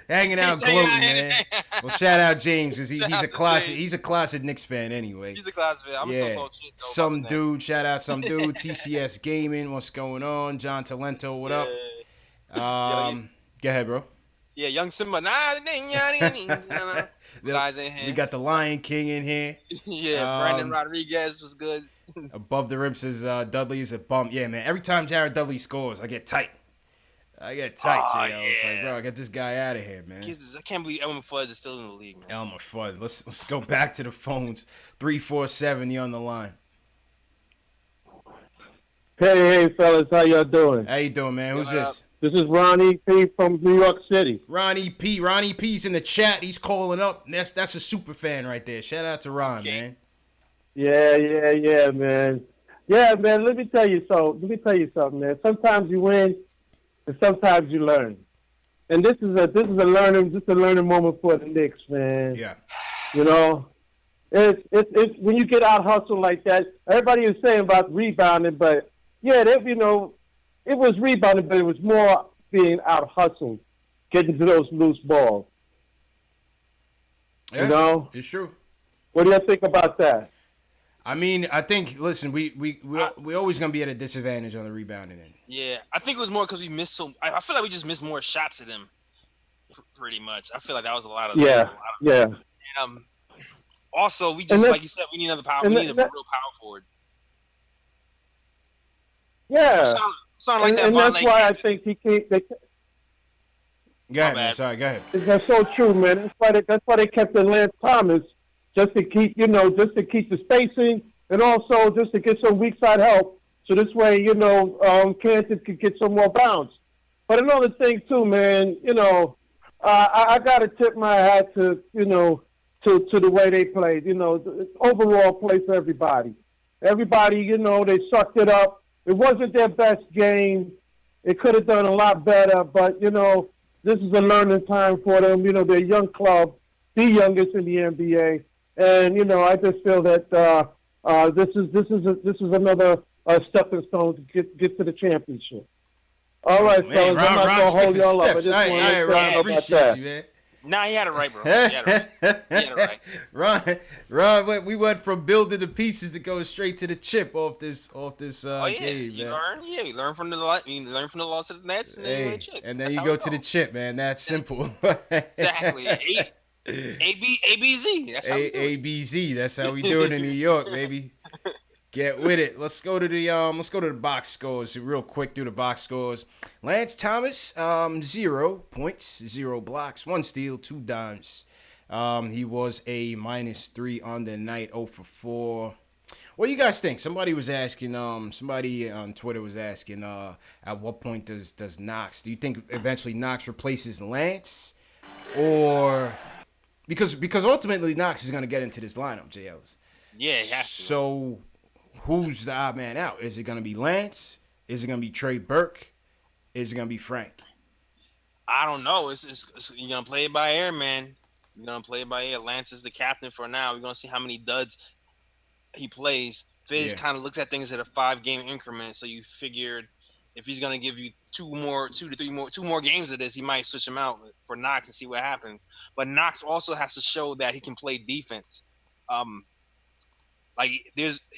hanging out, gloating, man. Well, shout out James, because he's a classic Knicks fan anyway. He's a classic fan. I'm still talking shit, though. Some dude, shout out some dude. TCS Gaming, what's going on? John Talento, what up? Go ahead, bro. Yeah, Young Simba. Guys in here. We got the Lion King in here. Brandon Rodriguez was good. Above the rim says Dudley is a bum. Yeah, man. Every time Jared Dudley scores, I get tight. It's like, bro, get this guy out of here, man. I can't believe Elmer Fudd is still in the league, man. Elmer Fudd. Let's go back to the phones. 347, you on the line. Hey, fellas, how y'all doing? How you doing, man? Who's this? This is Ronnie P from New York City. Ronnie P's in the chat. He's calling up. That's a super fan right there. Shout out to Ron, man. Yeah, man. Yeah, man. Let me tell you something, man. Sometimes you win, and sometimes you learn. And this is a learning moment for the Knicks, man. Yeah. It's when you get out hustled like that. Everybody is saying about rebounding, but yeah, it was rebounding, but it was more being out hustled, getting to those loose balls. Yeah, it's true. What do you think about that? I mean, I think, listen, we always gonna be at a disadvantage on the rebounding end. Yeah, I think it was more because we missed I feel like we just missed more shots at them, pretty much. I feel like that was a lot of. Yeah. And, also, we just like you said, we need another power. We need a real power forward. Yeah. Sound like that. And that's why I think he can't. Go ahead, man. Sorry, go ahead. That's so true, man. That's why they kept in Lance Thomas, just to keep the spacing, and also just to get some weak side help. So this way, Kansas could get some more bounce. But another thing too, man, I got to tip my hat to the way they played. The overall play for everybody. Everybody, they sucked it up. It wasn't their best game. It could have done a lot better, but this is a learning time for them. They're a young club, the youngest in the NBA, and I just feel that this is another stepping stone to get to the championship. All right, fellas, I'm not going to hold y'all up. All right, Ron, appreciate you, man. Nah, he had it right, bro. He had it right. Ron, we went from building the pieces to go straight to the chip off this game, man. You learn from the loss of the Nets, and then you go to the chip. And then you go to the chip, man. That's simple. Exactly. ABZ. That's how we do it. ABZ. That's how we do it in New York, baby. Get with it. Let's go to the box scores real quick. Through the box scores. Lance Thomas, 0 points, 0 blocks, 1 steal, 2 dimes. He was a -3 on the night, 0 for 4. What do you guys think? Somebody was asking. Somebody on Twitter was asking. At what point does Knox? Do you think eventually Knox replaces Lance, or because ultimately Knox is going to get into this lineup, J. Ellis? Yeah, he has to. So. Who's the odd man out? Is it going to be Lance? Is it going to be Trey Burke? Is it going to be Frank? I don't know. You're going to play it by ear, man. You're going to play it by ear. Lance is the captain for now. We're going to see how many duds he plays. Fizz kind of looks at things at a 5-game increment. So you figured if he's going to give you two more games of this, he might switch him out for Knox and see what happens. But Knox also has to show that he can play defense.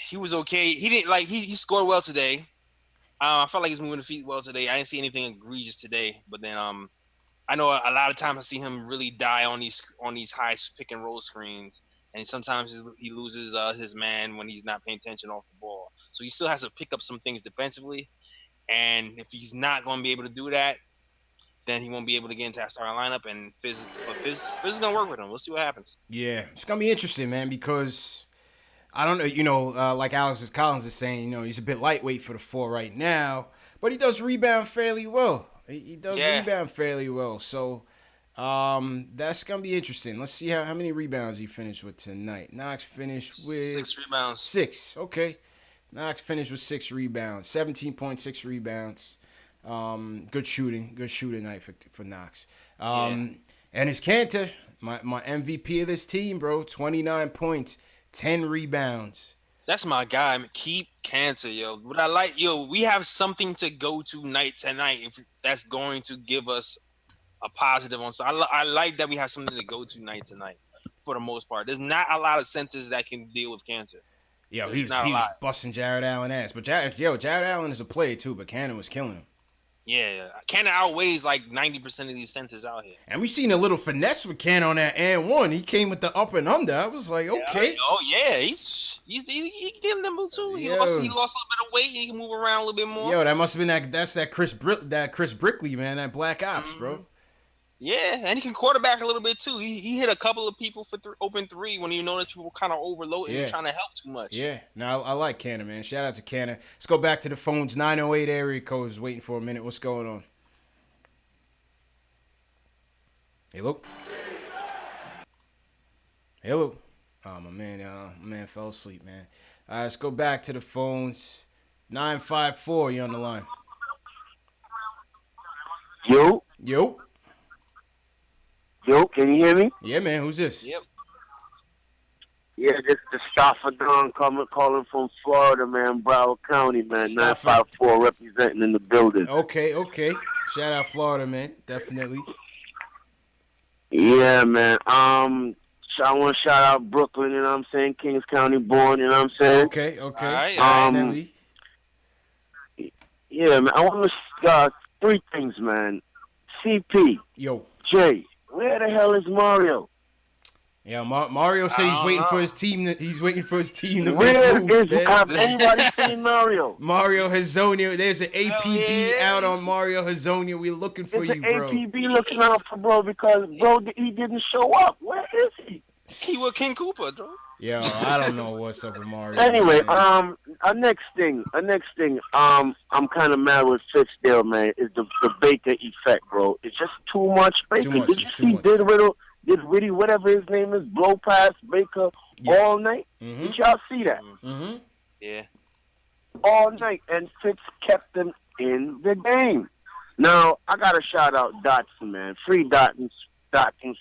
He was okay. He didn't he scored well today. I felt like he's moving the feet well today. I didn't see anything egregious today. But then I know a lot of times I see him really die on these high pick and roll screens, and sometimes he loses his man when he's not paying attention off the ball. So he still has to pick up some things defensively, and if he's not going to be able to do that, then he won't be able to get into that starting lineup. And Fizz is going to work with him. We'll see what happens. Yeah, it's going to be interesting, man, because. I don't know, like Alex Collins is saying, he's a bit lightweight for the 4 right now, but he does rebound fairly well. He does rebound fairly well. So that's going to be interesting. Let's see how many rebounds he finished with tonight. Knox finished with 6 rebounds. 6, okay. Knox finished with 6 rebounds, 17.6 rebounds. Good shooting night for Knox. And his Cantor, my MVP of this team, bro, 29 points. 10 rebounds. That's my guy. Keep Cantor, yo. What I like, we have something to go to night tonight if that's going to give us a positive on. So I like that we have something to go to night tonight for the most part. There's not a lot of centers that can deal with Cantor. Yo, he was busting Jared Allen ass. But Jared Allen is a player too, but Cannon was killing him. Yeah, Cannon outweighs like 90% of these centers out here. And we seen a little finesse with Cannon on that and one. He came with the up and under. I was like, okay. He's getting nimble too. He lost a little bit of weight. He can move around a little bit more. Yo, that must have been that Chris Brickley, man, that Black Ops, bro. Yeah, and he can quarterback a little bit too. He hit a couple of people for open 3 when you notice people kind of overloading and trying to help too much. Yeah, no, I like Cannon, man. Shout out to Cannon. Let's go back to the phones. 908 area code is waiting for a minute. What's going on? Hello? Hello? Oh, my man fell asleep, man. All right, let's go back to the phones. 954, you on the line. Yo, can you hear me? Yeah, man. Who's this? Yep. Yeah, this is Stoffer Don calling from Florida, man, Broward County, man. 954 representing in the building. Okay. Shout out Florida, man. Definitely. Yeah, man. I want to shout out Brooklyn, you know what I'm saying? Kings County born, you know what I'm saying? Okay. Definitely. Yeah, man. I want to 3 things, man. CP. Yo. Jay. Where the hell is Mario? Yeah, Mario said he's waiting for his team. He's waiting for his team to Where make moves, man. have anybody seen Mario? Mario Hazonia. There's an APB out on Mario Hazonia. We're looking for you, bro. APB looking out for bro because bro he didn't show up. Where is he? He was King Cooper, bro. Yo, I don't know what's up with Mario. Anyway, man. a next thing, I'm kind of mad with Fizdale, man, is the Baker effect, bro. It's just too much Baker. Too much. Did you see did Riddy, whatever his name is, blow past Baker all night? Mm-hmm. Did y'all see that? Mm-hmm. Yeah. All night, and Fitz kept them in the game. Now, I got to shout out Dotson, man. Free Dotson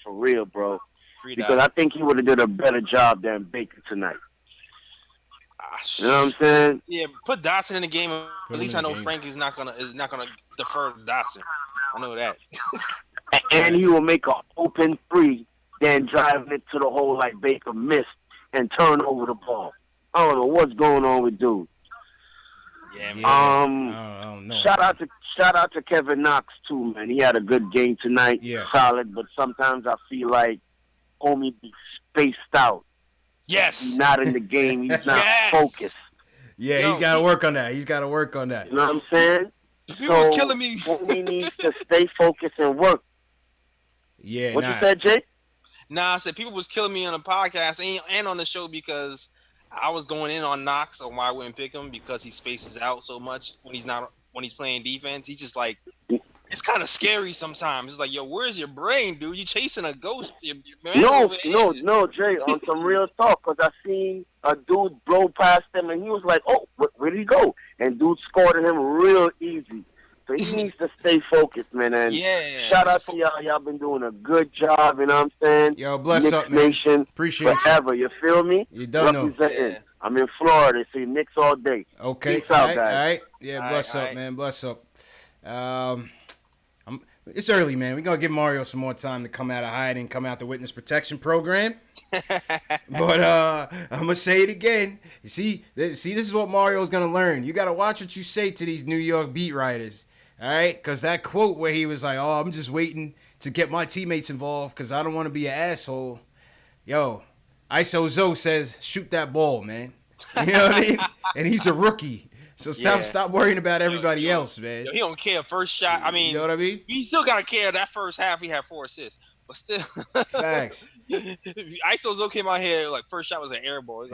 for real, bro. Because I think he would have did a better job than Baker tonight. You know what I'm saying? Yeah, put Dotson in the game. At least I know Frank is not gonna defer to Dotson. I know that. And he will make an open three, then driving it to the hole like Baker missed and turn over the ball. I don't know what's going on with dude. Yeah, man. I don't know. Shout out to Kevin Knox too, man. He had a good game tonight. Yeah. Solid, but sometimes I feel like homie be spaced out. Yes. He's not in the game. He's not focused. Yeah, he got to work on that. He's got to work on that. You know what I'm saying? People was killing me. Homie needs to stay focused and work. Yeah, What you said, Jay? Nah, I said people was killing me on the podcast and on the show because I was going in on Knox on why I wouldn't pick him because he spaces out so much when he's playing defense. He's just like, it's kind of scary sometimes. It's like, yo, where's your brain, dude? You chasing a ghost? No, Jay. On some real talk, because I seen a dude blow past him, and he was like, "Oh, where did he go?" And dude scored him real easy. So he needs to stay focused, man. And shout out to y'all. Y'all been doing a good job. You know what I'm saying? Yo, bless Knicks up, man. Nation Appreciate forever. You feel me? You don't know. Representing. I'm in Florida. See Knicks all day. Okay. Peace out, guys. guys. All right. Yeah, bless up, man. Bless up. It's early, man. We're going to give Mario some more time to come out of hiding, come out the witness protection program. But I'm going to say it again. See, this is what Mario's going to learn. You got to watch what you say to these New York beat writers. All right? Because that quote where he was like, oh, I'm just waiting to get my teammates involved because I don't want to be an asshole. Yo, ISO Zoe says, shoot that ball, man. You know what I mean? And he's a rookie. So stop worrying about everybody else, man. Yo, he don't care. First shot, I mean, you know what I mean? He still got to care. That first half, he had 4 assists. But still. Facts. ISO came out here, like, first shot was an air ball. Like,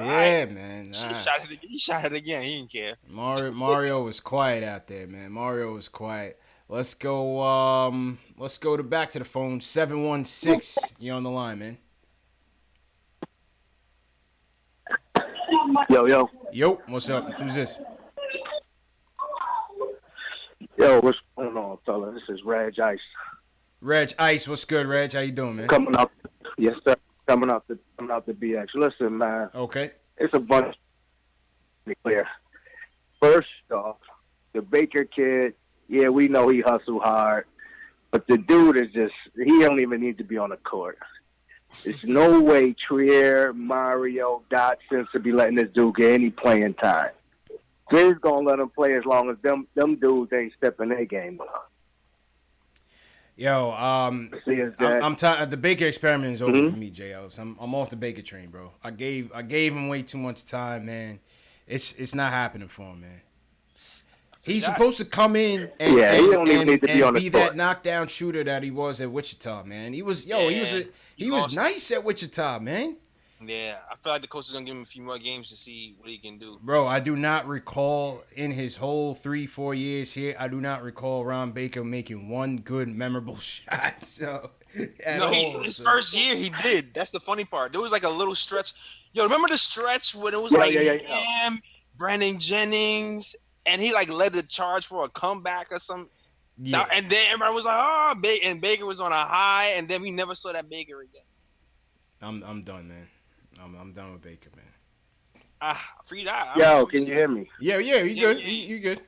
man. He shot it again. He didn't care. Mario was quiet out there, man. Mario was quiet. Let's go back to the phone. 716. You on the line, man. Yo. What's up? Who's this? Yo, what's going on, fella? This is Reg Ice. Reg Ice, what's good, Reg? How you doing, man? Coming up, yes, sir. Coming out the BX. Listen, man. Okay. It's a bunch. To be clear. First off, the Baker kid. Yeah, we know he hustled hard, but the dude is just—he don't even need to be on the court. There's no way Trier, Mario, Dotson should be letting this dude get any playing time. They're gonna let him play as long as them dudes ain't stepping their game up. Yo, I'm tired. The Baker experiment is over for me, JLs. I'm off the Baker train, bro. I gave him way too much time, man. It's not happening for him, man. He's supposed to come in and be that knockdown shooter that he was at Wichita, man. He was nice at Wichita, man. Yeah, I feel like the coach is gonna give him a few more games to see what he can do. Bro, I do not recall in his whole 3-4 years here, I do not recall Ron Baker making one good memorable shot. So his first year he did. That's the funny part. There was like a little stretch. Yo, remember the stretch when it was him, Brandon Jennings, and he like led the charge for a comeback or something. Yeah. And then everybody was like, oh, and Baker was on a high, and then we never saw that Baker again. I'm done, man. I'm done with Baker, man. Free that. Yo, can you hear me? Yeah, you good. You good.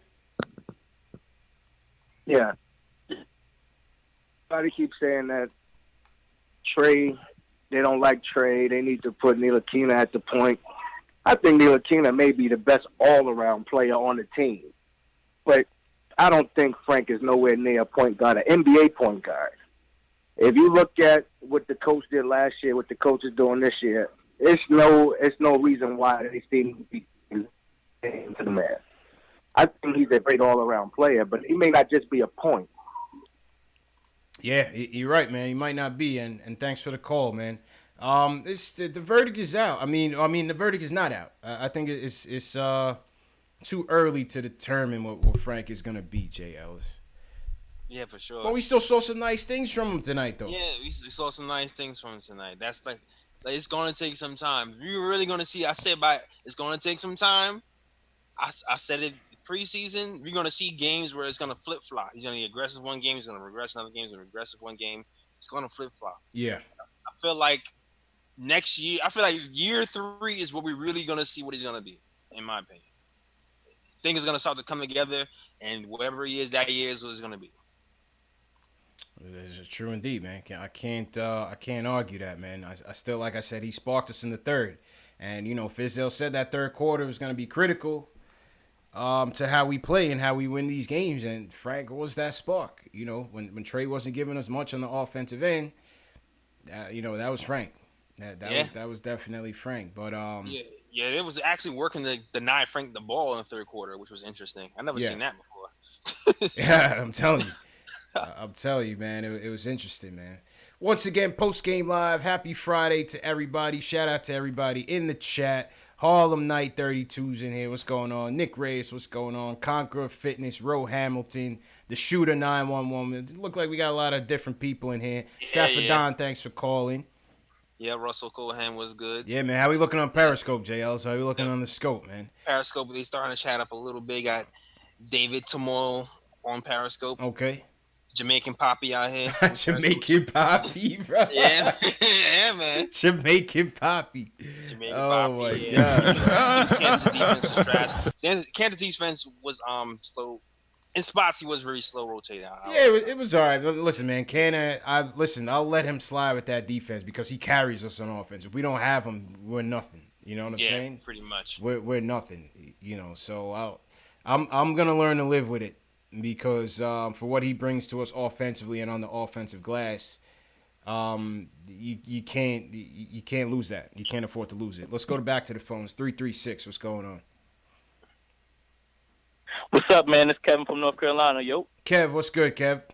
Yeah. Everybody keeps saying that Trey, they don't like Trey. They need to put Ntilikina at the point. I think Ntilikina may be the best all-around player on the team. But I don't think Frank is nowhere near a point guard, an NBA point guard. if you look at what the coach did last year, what the coach is doing this year, it's no reason why they seem to be to the man. I think he's a great all-around player, but he may not just be a point. Yeah, you're right, man. He might not be, and thanks for the call, man. The verdict is out. I mean, the verdict is not out. I think it's too early to determine what Frank is gonna be, Jay Ellis. Yeah, for sure. But we still saw some nice things from him tonight, though. Yeah, we saw some nice things from him tonight. That's like it's gonna take some time. You're really gonna see. I said it's gonna take some time. I said it preseason. We're gonna see games where it's gonna flip flop. He's gonna be aggressive one game. He's gonna regress another game. He's gonna regressive one game. It's gonna flip flop. Yeah. I feel like next year. I feel like year 3 is what we're really gonna see what he's gonna be. In my opinion, things are gonna start to come together, and whatever he is that year is what it's gonna be. It's true indeed, man. I can't argue that, man. I still, like I said, he sparked us in the third, and Fizdale said that third quarter was going to be critical to how we play and how we win these games, and Frank was that spark. When Trey wasn't giving us much on the offensive end, that was Frank. That was definitely Frank. But yeah, it was actually working to deny Frank the ball in the third quarter, which was interesting. I never seen that before. Yeah, I'm telling you. I'm telling you, man, it was interesting, man. Once again, post-game live. Happy Friday to everybody. Shout out to everybody in the chat. Harlem Night 32's in here. What's going on? Nick Reyes, what's going on? Conqueror Fitness, Ro Hamilton, The Shooter 911. It look like we got a lot of different people in here. Stafford Don, thanks for calling. Yeah, Russell Cohan was good. Yeah, man. How we looking on Periscope, JL? How we looking on the scope, man? Periscope, they starting to chat up a little bit. Got David Tamoil on Periscope. Okay. Jamaican Poppy out here. Jamaican Poppy, bro. Yeah, yeah, man. Jamaican Poppy. Poppy, my God. Kansas defense was trash. Kansas defense was slow. In spots, he was very slow rotating. Yeah, it was all right. Listen, man, I'll let him slide with that defense because he carries us on offense. If we don't have him, we're nothing. You know what I'm saying? Yeah, pretty much. We're nothing. So I'm gonna learn to live with it. Because for what he brings to us offensively and on the offensive glass, you can't lose that. You can't afford to lose it. Let's go back to the phones. 336. What's going on? What's up, man? It's Kevin from North Carolina. Yo. Kev, what's good, Kev?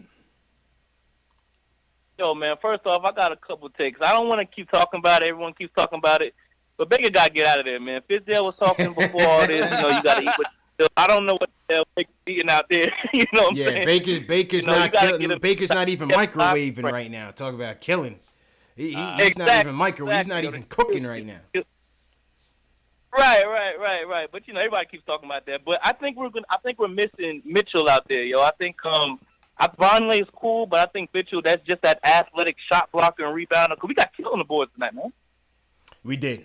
Yo, man. First off, I got a couple takes. I don't want to keep talking about it. Everyone keeps talking about it, but Baker got to get out of there, man. Fizdale was talking before all this. You got to eat with. I don't know what the hell Baker's eating out there. You know what I'm saying? Baker's not killing. Baker's not even microwaving right now. Talk about killing. He's not even microwaving. He's not even cooking right now. Right. But everybody keeps talking about that. But I think we're missing Mitchell out there, yo. I think Vonleh is cool, but I think Mitchell, that's just that athletic shot blocker and rebounder. Cause we got killed on the board tonight, man. We did,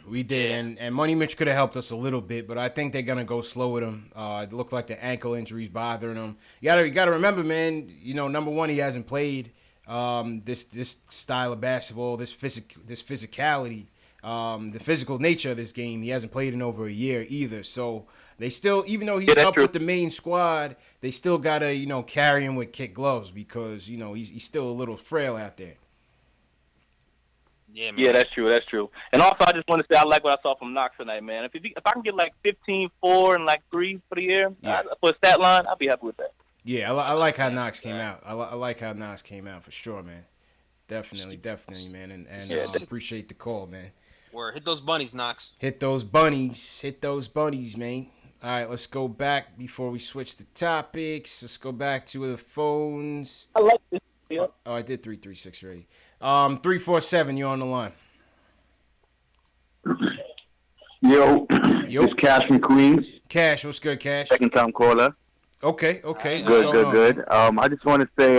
and Money Mitch could have helped us a little bit, but I think they're gonna go slow with him. It looked like the ankle injuries bothering him. You gotta remember, man. Number one, he hasn't played this style of basketball, this physicality, the physical nature of this game. He hasn't played in over a year either. So they still, even though he's up with the main squad, they still gotta carry him with kid gloves because he's still a little frail out there. Yeah, man. Yeah, that's true. And also, I just want to say I like what I saw from Knox tonight, man. If I can get like 15, 4, and like 3 for the year for a stat line, I'll be happy with that. Yeah, I like how Knox came out. I like how Knox came out for sure, man. Definitely, man. And appreciate the call, man. Word, hit those bunnies, Knox. Hit those bunnies, man. All right, let's go back before we switch the topics. Let's go back to the phones. I like this. Yeah. Oh, I did 336 already. 347, you're on the line. Yo. It's Cash from Queens. Cash, what's good, Cash? Second time caller. Okay. Good. I just want to say,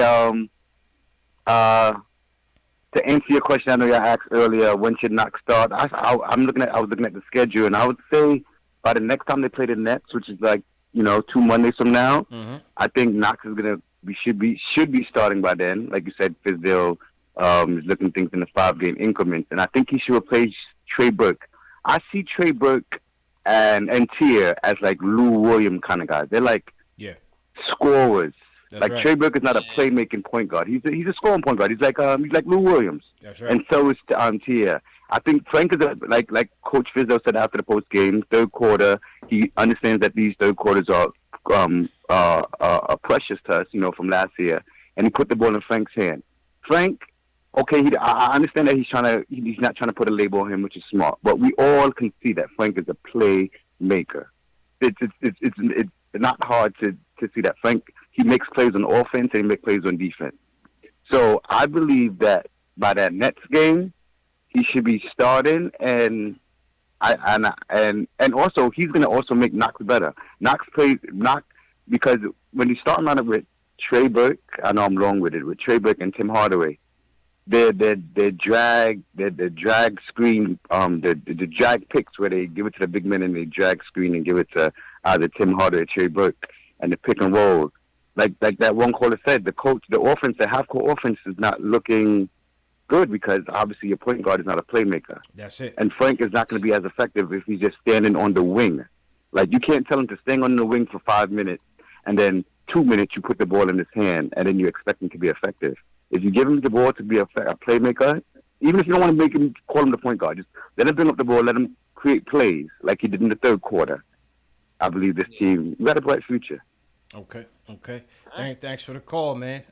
to answer your question, I know you asked earlier, when should Knox start? I was looking at the schedule, and I would say by the next time they play the Nets, which is like 2 Mondays from now, I think Knox is should be starting by then. Like you said, Fizdale is looking at things in the 5-game increments, and I think he should replace Trey Burke. I see Trey Burke and Tier as like Lou Williams kind of guys. They're like scorers. That's like right. Trey Burke is not a playmaking point guard. He's a scoring point guard. He's like Lou Williams. That's right. And so is Tia. I think Frank is like Coach Fizdale said after the post game, third quarter. He understands that these third quarters are precious to us, from last year, and he put the ball in Frank's hand. Frank, okay, I understand that he's not trying to put a label on him, which is smart, but we all can see that Frank is a playmaker. It's not hard to see that Frank, he makes plays on offense and he makes plays on defense. So I believe that by that Nets game, he should be starting, and also he's going to also make Knox better. Knox because when you start on it with Trey Burke, I know I'm wrong with it, with Trey Burke and Tim Hardaway, their drag screen, the drag picks where they give it to the big men and they drag screen and give it to either Tim Hardaway or Trey Burke, and the pick and roll. Like that one caller said, the offense, the half-court offense is not looking good because obviously your point guard is not a playmaker. That's it. And Frank is not going to be as effective if he's just standing on the wing. Like, you can't tell him to stand on the wing for 5 minutes and then 2 minutes you put the ball in his hand and then you expect him to be effective. If you give him the ball to be a playmaker, even if you don't want to call him the point guard, just let him bring up the ball, let him create plays like he did in the third quarter. I believe this team, we got a bright future. Okay. Thanks for the call, man.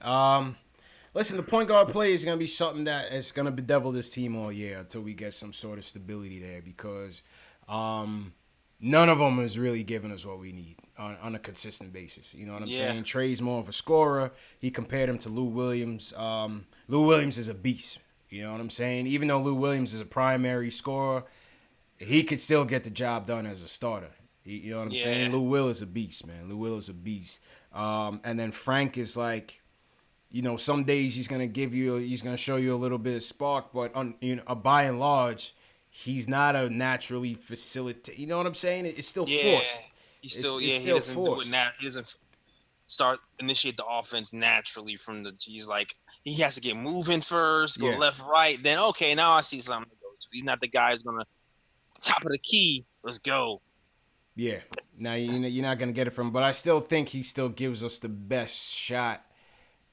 Listen, the point guard play is going to be something that is going to bedevil this team all year until we get some sort of stability there because none of them is really giving us what we need on a consistent basis. You know what I'm saying? Trey's more of a scorer. He compared him to Lou Williams. Lou Williams is a beast. You know what I'm saying? Even though Lou Williams is a primary scorer, he could still get the job done as a starter. You know what I'm saying? Lou Will is a beast, man. Lou Will is a beast. And then Frank is like, some days he's going to show you a little bit of spark, but by and large, he's not a naturally facilitator. You know what I'm saying? It's still forced. He doesn't forced. do it he doesn't initiate the offense naturally he's like, he has to get moving first, go left, right. Then, okay, now I see something to go to. He's not the guy who's going to, top of the key, let's go. Yeah. Now, you're not going to get it from him, but I still think he still gives us the best shot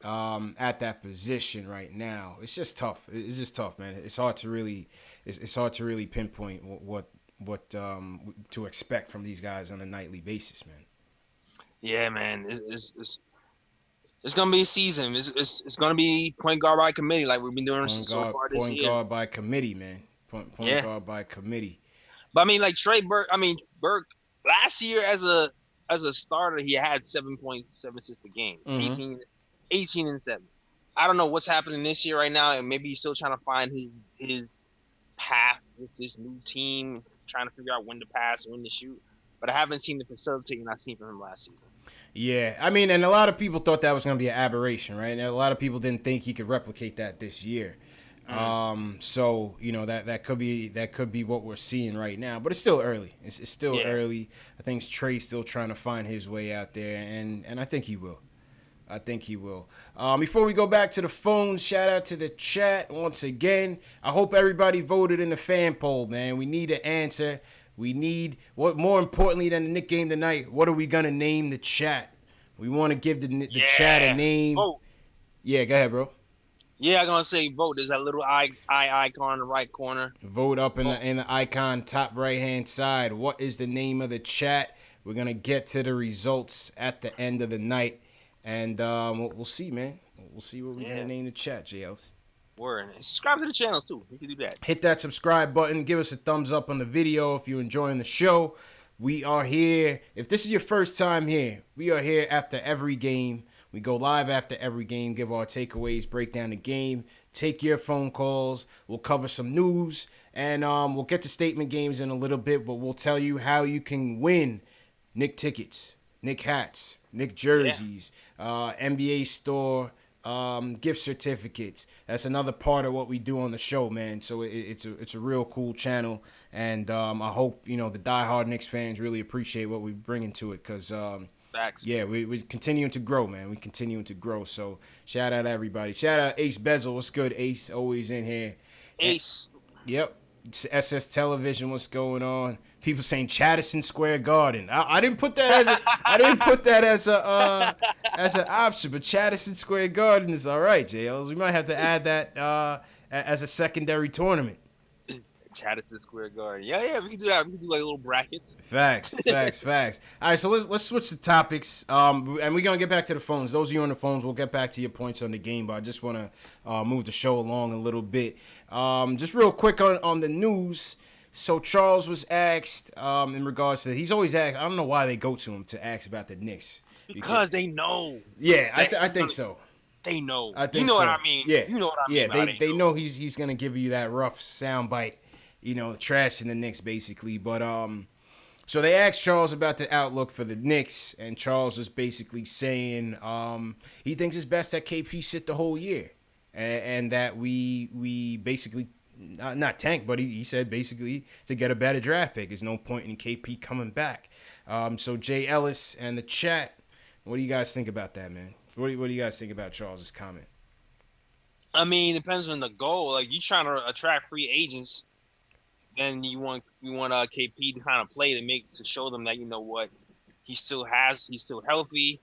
at that position right now. It's just tough. It's just tough, man. It's hard to really pinpoint what to expect from these guys on a nightly basis, man. Yeah, man. It's gonna be a season. It's gonna be point guard by committee, like we've been doing so far this year. Point guard by committee, man. Point guard by committee. But I mean, like Burke last year as a starter, he had 7.7 assists a game, 18 and 7. I don't know what's happening this year right now, and maybe he's still trying to find his path with this new team, trying to figure out when to pass and when to shoot. But I haven't seen the facilitating I've seen from him last season. Yeah, I mean, and a lot of people thought that was going to be an aberration, right? And a lot of people didn't think he could replicate that this year. So that could be what we're seeing right now, but it's still early. It's still early. I think Trey's still trying to find his way out there, and I think he will. Before we go back to the phones, shout out to the chat once again. I hope everybody voted in the fan poll, man. We need an answer. We need, what more importantly than the Knick game tonight, what are we going to name the chat? We want to give the chat a name. Vote. Yeah, go ahead, bro. Yeah, I'm going to say vote. There's that little eye icon in the right corner. Vote up in the icon top right-hand side. What is the name of the chat? We're going to get to the results at the end of the night. And we'll see, man. We'll see what we're going to name the chat, JLs. Word. And subscribe to the channels, too. You can do that. Hit that subscribe button. Give us a thumbs up on the video if you're enjoying the show. We are here. If this is your first time here, we are here after every game. We go live after every game, give our takeaways, break down the game, take your phone calls. We'll cover some news, and we'll get to statement games in a little bit, but we'll tell you how you can win Knick tickets, Knick hats, Knick jerseys, NBA store, gift certificates. That's another part of what we do on the show, man. So it's a real cool channel, and I hope the diehard Knicks fans really appreciate what we bring into it, because yeah, we're continuing to grow, man. We're continuing to grow. So shout out everybody. Shout out Ace Bezel. What's good, Ace? Always in here. Ace. Yep. SS Television. What's going on? People saying Chattison Square Garden. I didn't put that as an option, but Chattison Square Garden is all right, JLs. We might have to add that as a secondary tournament. Chattison Square Garden. Yeah, we can do that. We can do like little brackets. Facts. All right, so let's switch the topics. And we're gonna get back to the phones. Those of you on the phones, we'll get back to your points on the game, but I just want to move the show along a little bit. Just real quick on the news. So Charles was asked in regards to, he's always asked, I don't know why they go to him to ask about the Knicks. Because they know. Yeah, I think so. They know. I think you know so. what I mean. Yeah. You know what I mean. Yeah, they know he's gonna give you that rough soundbite, trash in the Knicks basically. But so they asked Charles about the outlook for the Knicks, and Charles was basically saying he thinks it's best that KP sit the whole year, and that we basically not tank, but he said basically to get a better draft pick. There's no point in KP coming back. So Jay Ellis and the chat, what do you guys think about that, man? What do you guys think about Charles's comment? I mean, it depends on the goal. Like, you trying to attract free agents, then you want KP to kind of play to show them that, you know what, he's still healthy,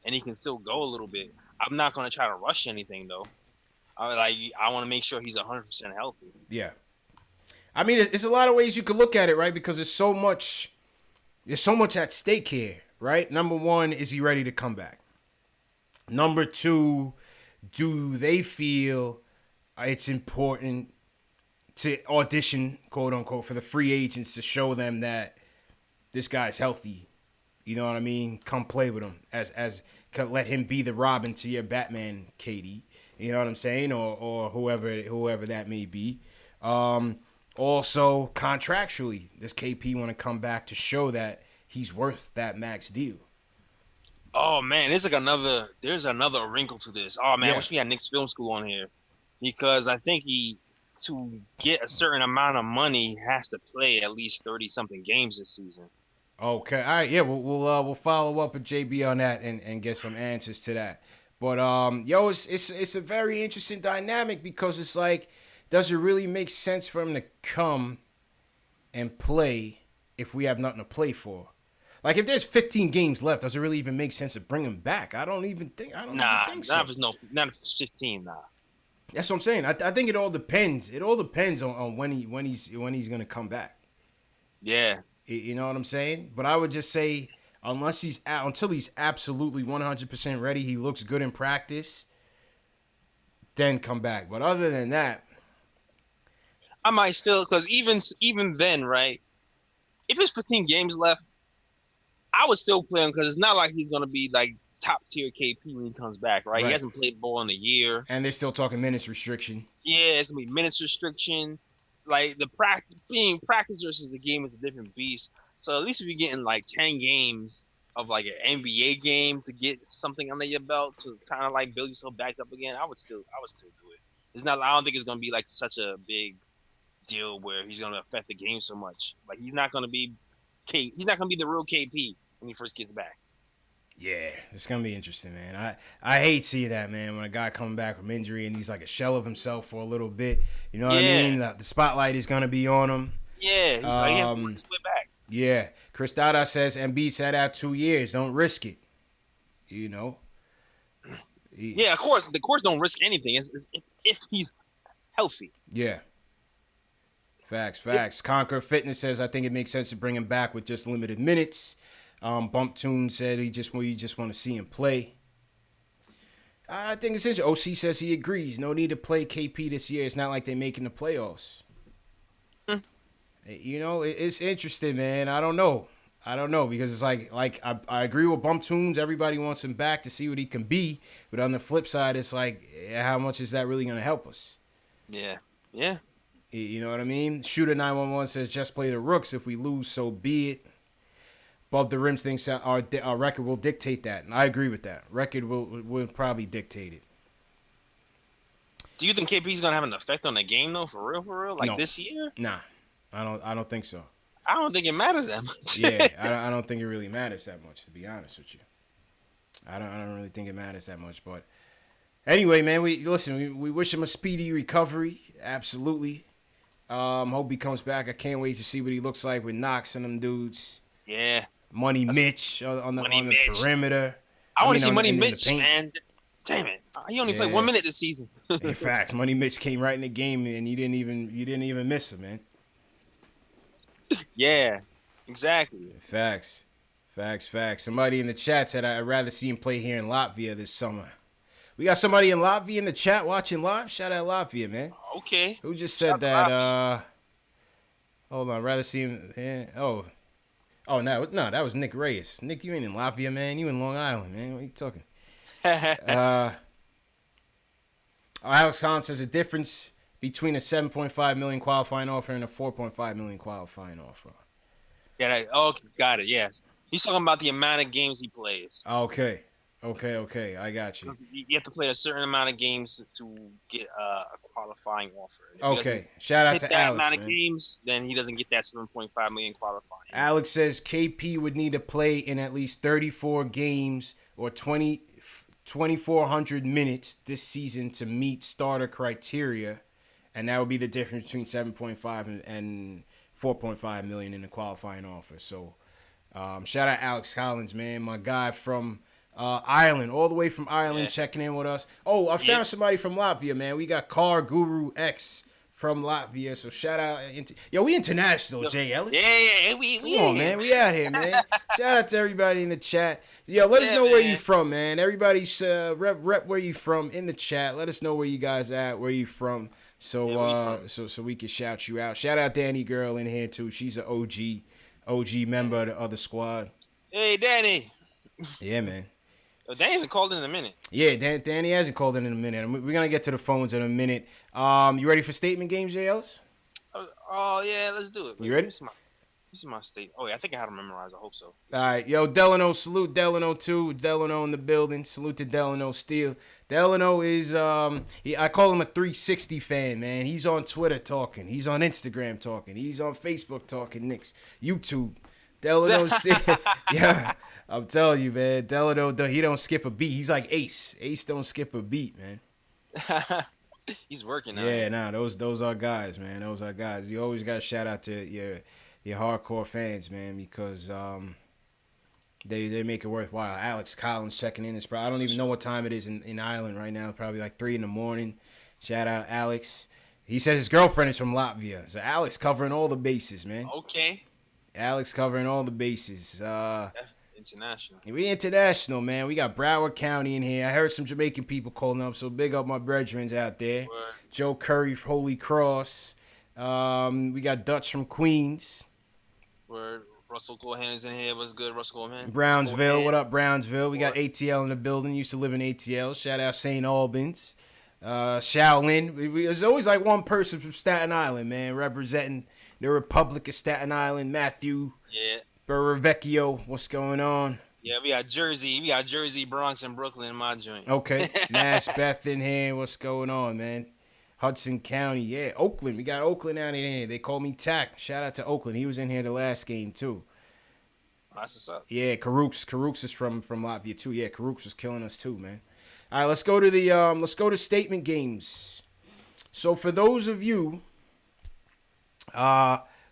and he can still go a little bit. I'm not going to try to rush anything though. I want to make sure he's 100% healthy. Yeah, I mean, it's a lot of ways you could look at it, right? Because there's so much at stake here, right? Number one, is he ready to come back? Number two, do they feel it's important to audition, quote unquote, for the free agents to show them that this guy's healthy? You know what I mean? Come play with him as let him be the Robin to your Batman, Katie. You know what I'm saying? Or whoever that may be. Also, contractually, does KP want to come back to show that he's worth that max deal? Oh man, there's another wrinkle to this. Oh man, I wish we had Knicks Film School on here, because I think to get a certain amount of money has to play at least 30 something games this season. Okay, all right, yeah, we'll follow up with JB on that and get some answers to that. But it's a very interesting dynamic, because it's like, does it really make sense for him to come and play if we have nothing to play for? Like, if there's 15 games left, does it really even make sense to bring him back? I don't even think so. Not if it's 15, nah. That's what I'm saying. I think it all depends. It all depends on when he's gonna come back. Yeah. You know what I'm saying? But I would just say, until he's absolutely 100% ready, he looks good in practice, then come back. But other than that, I might still, because even then, right? If there's 15 games left, I would still play him, because it's not like he's gonna be like top tier KP when he comes back, right? He hasn't played ball in a year, and they're still talking minutes restriction. Yeah, it's gonna be minutes restriction. Like, the practice versus the game is a different beast. So at least if you're getting like 10 games of like an NBA game to get something under your belt to kind of like build yourself back up again, I would still do it. It's not. I don't think it's gonna be like such a big deal where he's gonna affect the game so much. Like, he's not gonna be the real KP when he first gets back. Yeah, it's gonna be interesting, man. I hate seeing that, man, when a guy coming back from injury and he's like a shell of himself for a little bit. You know what I mean? The spotlight is gonna be on him. Yeah, he has to work his way back. Yeah, Chris Dada says Embiid sat out 2 years. Don't risk it. You know. Yeah, of course. The course don't risk anything. It's if he's healthy. Yeah. Facts. Conquer Fitness says, I think it makes sense to bring him back with just limited minutes. Bump Tune said we just want to see him play. I think it's interesting. OC says he agrees. No need to play KP this year. It's not like they're making the playoffs. You know, it's interesting, man. I don't know because it's like I agree with Bump Tunes. Everybody wants him back to see what he can be. But on the flip side, it's like, how much is that really going to help us? Yeah. You know what I mean? Shooter 911 says, just play the Rooks. If we lose, so be it. Above the Rims thinks that our record will dictate that. And I agree with that. Record will probably dictate it. Do you think KP's going to have an effect on the game, though, for real? Like, no. This year? Nah. I don't think so. I don't think it matters that much. Yeah, I don't think it really matters that much, to be honest with you. I don't really think it matters that much. But anyway, man, we wish him a speedy recovery. Absolutely. Hope he comes back. I can't wait to see what he looks like with Knox and them dudes. Yeah. Money Mitch on the perimeter. I want to see Money in the Mitch, paint. man. Damn it. He only played 1 minute this season. In fact, Money Mitch came right in the game and you didn't even miss him, man. Yeah. Exactly. Facts. Somebody in the chat said I'd rather see him play here in Latvia this summer. We got somebody in Latvia in the chat watching live. Shout out Latvia, man. Okay. Who just said that? Hold on, rather see him. Yeah. Oh, no, that was Nick Reyes. Nick, you ain't in Latvia, man. You in Long Island, man. What are you talking? Alex Collins says a difference between a $7.5 million qualifying offer and a $4.5 million qualifying offer. Yeah. Okay. Got it. Yeah. He's talking about the amount of games he plays. Okay. I got you. You have to play a certain amount of games to get a qualifying offer. Okay. Shout out to Alex, amount man. of games, then he doesn't get that $7.5 million qualifying. Alex says KP would need to play in at least 34 games or 2,400 minutes this season to meet starter criteria, and that would be the difference between 7.5 and 4.5 million in the qualifying offer. So, shout out Alex Collins, man, my guy from Ireland, all the way from Ireland, checking in with us. Oh, I found somebody from Latvia, man. We got Car Guru X from Latvia, so shout out. We international, Jay Ellis. Yeah. Come on, man. We out here, man. Shout out to everybody in the chat. Let us know where you from, man. Everybody's rep where you from in the chat. Let us know where you guys at, where you from, so we can shout you out. Shout out Danny Girl in here too. She's an OG member of the other squad. Hey, Danny. Yeah, man. Danny hasn't called in a minute. Yeah, Danny hasn't called in a minute. We're going to get to the phones in a minute. You ready for statement games, Jay Ellis? Oh, yeah, let's do it. You ready? This is my state. Oh, yeah, I think I had them memorized. I hope so. All right. Yo, Delano, salute Delano, too. Delano in the building. Salute to Delano Steele. Delano is, I call him a 360 fan, man. He's on Twitter talking. He's on Instagram talking. He's on Facebook talking Knicks. YouTube. Delano, yeah, I'm telling you, man. Delano, he don't skip a beat. He's like Ace. Ace don't skip a beat, man. He's working now. Yeah, those are guys, man. Those are guys. You always got to shout out to your hardcore fans, man, because they make it worthwhile. Alex Collins checking in. I don't even know what time it is in Ireland right now. Probably like 3 a.m. Shout out Alex. He said his girlfriend is from Latvia. So Alex covering all the bases, man. Okay. Alex covering all the bases. International. We international, man. We got Broward County in here. I heard some Jamaican people calling up, so big up my brethrens out there. Word. Joe Curry from Holy Cross. We got Dutch from Queens. Word. Russell Coleman is in here. What's good, Russell Coleman? Brownsville. What up, Brownsville? We got ATL in the building. Used to live in ATL. Shout out St. Albans. Shaolin. There's always like one person from Staten Island, man, representing the Republic of Staten Island. Matthew. Yeah. Berravecchio. What's going on? Yeah, we got Jersey, Bronx, and Brooklyn in my joint. Okay. Nash Beth in here. What's going on, man? Hudson County. Yeah, Oakland. We got Oakland out in here. They call me Tack. Shout out to Oakland. He was in here the last game, too. That's what's up. Yeah, Karooks is from Latvia, too. Yeah, Karooks was killing us, too, man. All right, let's go to statement games. So for those of you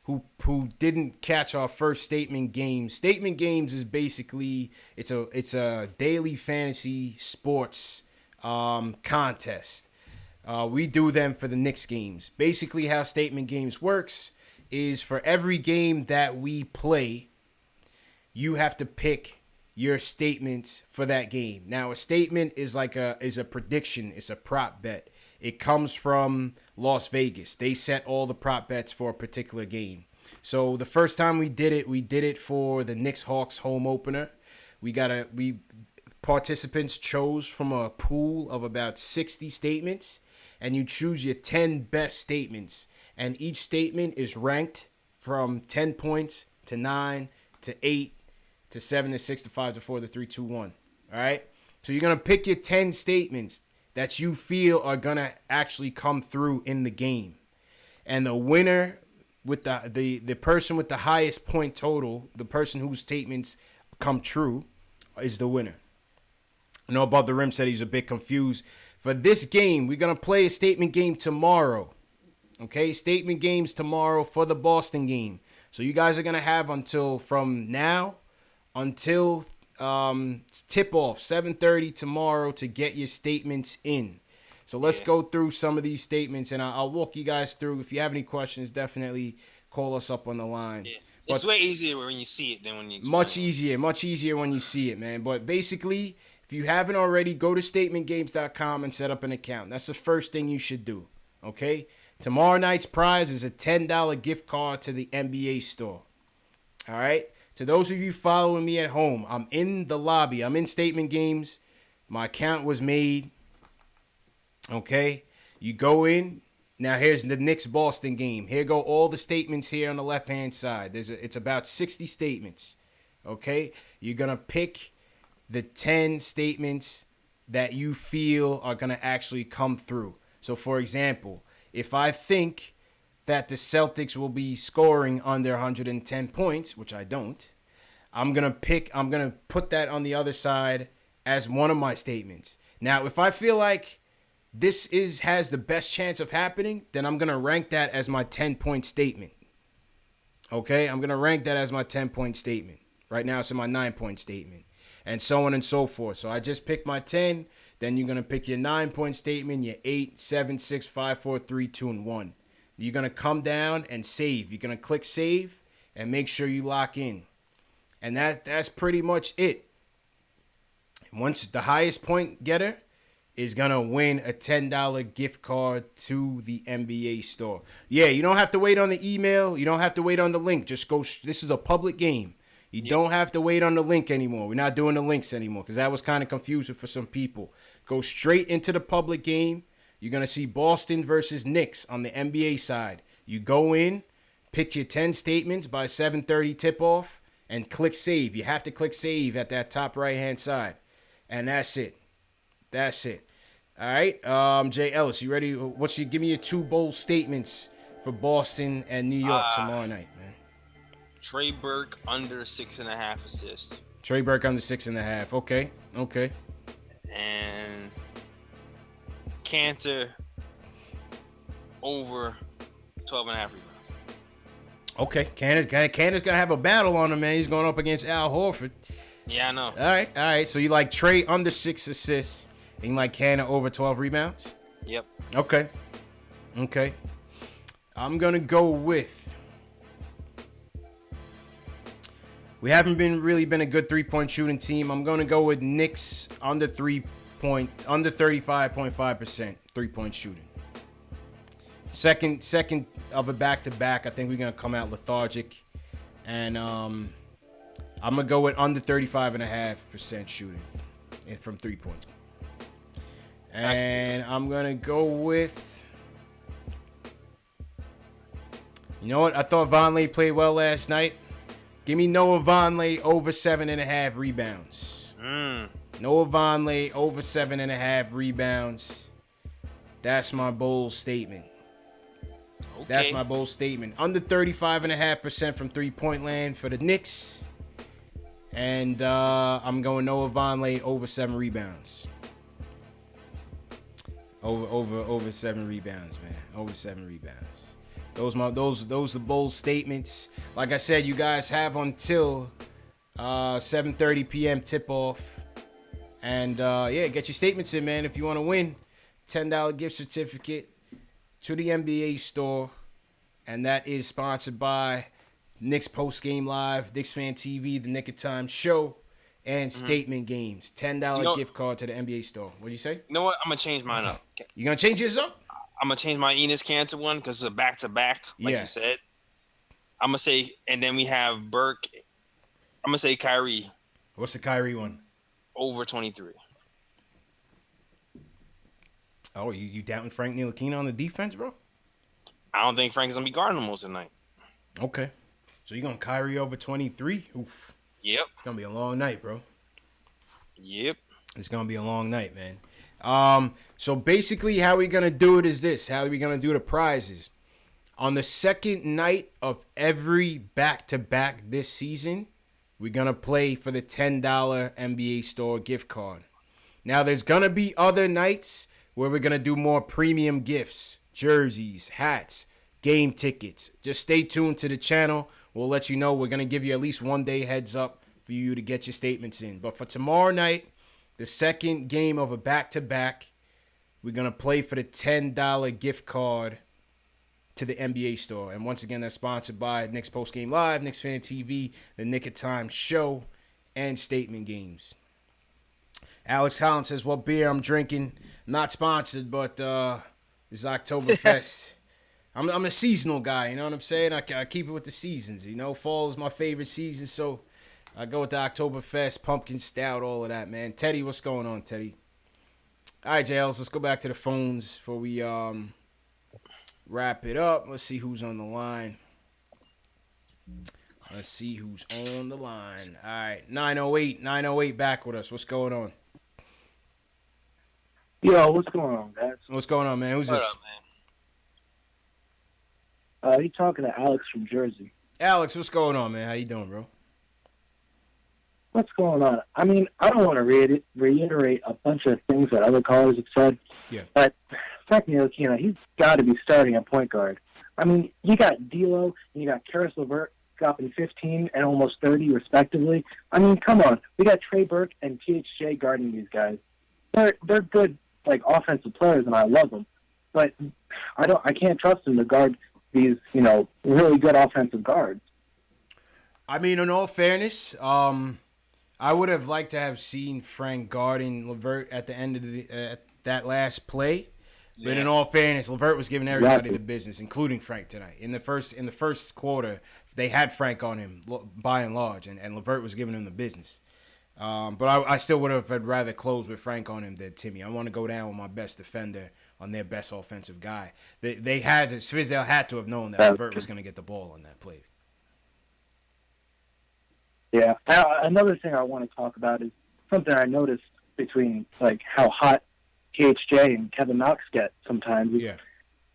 who didn't catch our first statement games is basically it's a daily fantasy sports contest. We do them for the Knicks games. Basically, how statement games works is for every game that we play, you have to pick your statements for that game. Now, a statement is a prediction. It's a prop bet. It comes from Las Vegas. They set all the prop bets for a particular game. So the first time we did it for the Knicks-Hawks home opener. Participants chose from a pool of about 60 statements, and you choose your 10 best statements. And each statement is ranked from 10 points to 9 to 8 to 7 to 6 to 5 to 4 to 3, 2, 1. All right? So you're going to pick your 10 statements that you feel are going to actually come through in the game. And the winner with the person with the highest point total, the person whose statements come true, is the winner. I know Above the Rim said he's a bit confused. For this game, we're going to play a statement game tomorrow. Okay, statement games tomorrow for the Boston game. So you guys are going to have from now until tip-off, 7:30 tomorrow to get your statements in. So let's go through some of these statements, and I'll walk you guys through. If you have any questions, definitely call us up on the line. Yeah. It's way easier when you see it than when you explain much easier when you see it, man. But basically, if you haven't already, go to statementgames.com and set up an account. That's the first thing you should do, okay? Tomorrow night's prize is a $10 gift card to the NBA store, all right? To those of you following me at home, I'm in the lobby. I'm in Statement Games. My account was made, okay? You go in. Now, here's the Knicks-Boston game. Here go all the statements here on the left-hand side. It's about 60 statements, okay? You're going to pick the 10 statements that you feel are going to actually come through. So, for example, if I think that the Celtics will be scoring under 110 points, which I don't, I'm going to put that on the other side as one of my statements. Now, if I feel like this has the best chance of happening, then I'm going to rank that as my 10-point statement. Okay? I'm going to rank that as my 10-point statement. Right now, it's in my 9-point statement. And so on and so forth. So I just picked my 10. Then you're going to pick your 9-point statement, your 8, 7, 6, 5, 4, 3, 2, and 1. You're going to come down and save. You're going to click save and make sure you lock in. And that's pretty much it. Once the highest point getter is going to win a $10 gift card to the NBA store. Yeah, you don't have to wait on the email. You don't have to wait on the link. Just go. This is a public game. You don't have to wait on the link anymore. We're not doing the links anymore because that was kind of confusing for some people. Go straight into the public game. You're going to see Boston versus Knicks on the NBA side. You go in, pick your 10 statements by 7:30 tip-off, and click save. You have to click save at that top right-hand side. And that's it. That's it. All right. Jay Ellis, you ready? Give me your 2 bold statements for Boston and New York tomorrow night, man. Trey Burke under 6.5 assists. Trey Burke under 6.5. Okay. And Cantor over 12.5 rebounds. Okay. Cantor's gonna have a battle on him, man. He's going up against Al Horford. Yeah, I know. All right. So you like Trey under 6 assists, and you like Cantor over 12 rebounds? Yep. Okay. I'm going to go with... We haven't been a good 3-point shooting team. I'm going to go with Knicks under 35.5% 3-point shooting. Second of a back-to-back, I think we're going to come out lethargic. And I'm going to go with under 35.5% shooting from 3 points. And I'm going to go with... You know what? I thought Vonleh played well last night. Give me Noah Vonleh over 7.5 rebounds. Noah Vonleh over 7.5 rebounds. That's my bold statement. Okay. That's my bold statement. Under 35.5% from 3-point land for the Knicks. And I'm going Noah Vonleh over 7 rebounds. Over 7 rebounds, man. Over 7 rebounds. Those are bold statements. Like I said, you guys have until 7:30 p.m. tip-off. And get your statements in, man. If you want to win, $10 gift certificate to the NBA store. And that is sponsored by Knicks Post Game Live, KnicksFanTV, the Nick of Time show, and Statement Games. $10 gift card to the NBA store. What'd you say? You know what? I'm going to change mine up. You going to change yours up? I'm going to change my Enes Kanter one because it's a back-to-back, like you said. I'm going to say, and then we have Burke. I'm going to say Kyrie. What's the Kyrie one? Over 23. Oh, you doubting Frank Ntilikina on the defense, bro? I don't think Frank is going to be guarding him most of the night. Okay. So you're going to Kyrie over 23? Oof. Yep. It's going to be a long night, bro. Yep. It's going to be a long night, man. So basically how we're going to do it is this. How are we going to do the prizes? On the second night of every back-to-back this season, we're going to play for the $10 NBA store gift card. Now, there's going to be other nights where we're going to do more premium gifts, jerseys, hats, game tickets. Just stay tuned to the channel. We'll let you know. We're going to give you at least 1 day heads up for you to get your statements in. But for tomorrow night, the second game of a back-to-back, we're going to play for the $10 gift card to the NBA store. And once again, that's sponsored by Knicks Post Game Live, KnicksFanTV, the Nick of Time show, and Statement Games. Alex Collins says, what beer I'm drinking? Not sponsored, but it's Oktoberfest. I'm a seasonal guy, you know what I'm saying? I keep it with the seasons, you know? Fall is my favorite season, so I go with the Oktoberfest, pumpkin stout, all of that, man. Teddy, what's going on, Teddy? All right, JLs, let's go back to the phones before we wrap it up. Let's see who's on the line. All right, 908 back with us. What's going on? Yo, what's going on, guys? What's going on, man? Who's this? Up, man? You talking to Alex from Jersey. Alex, what's going on, man? How you doing, bro? What's going on? I mean, I don't want to reiterate a bunch of things that other callers have said. Yeah. But Frank Ntilikina, he's got to be starting at point guard. I mean, you got D'Lo and you got Caris LeVert dropping 15 and almost 30 respectively. I mean, come on. We got Trey Burke and THJ guarding these guys. They're good, like, offensive players, and I love them. But I can't trust them to guard these, really good offensive guards. I mean, in all fairness, I would have liked to have seen Frank guarding LeVert at the end of that last play. But in all fairness, LeVert was giving everybody the business, including Frank tonight. In the first quarter, they had Frank on him by and large, and LeVert was giving him the business. But I still would have rather close with Frank on him than Timmy. I want to go down with my best defender on their best offensive guy. Fizdale had to have known that LeVert was going to get the ball on that play. Yeah. Another thing I want to talk about is something I noticed between, like, how hot THJ and Kevin Knox get sometimes. Yeah.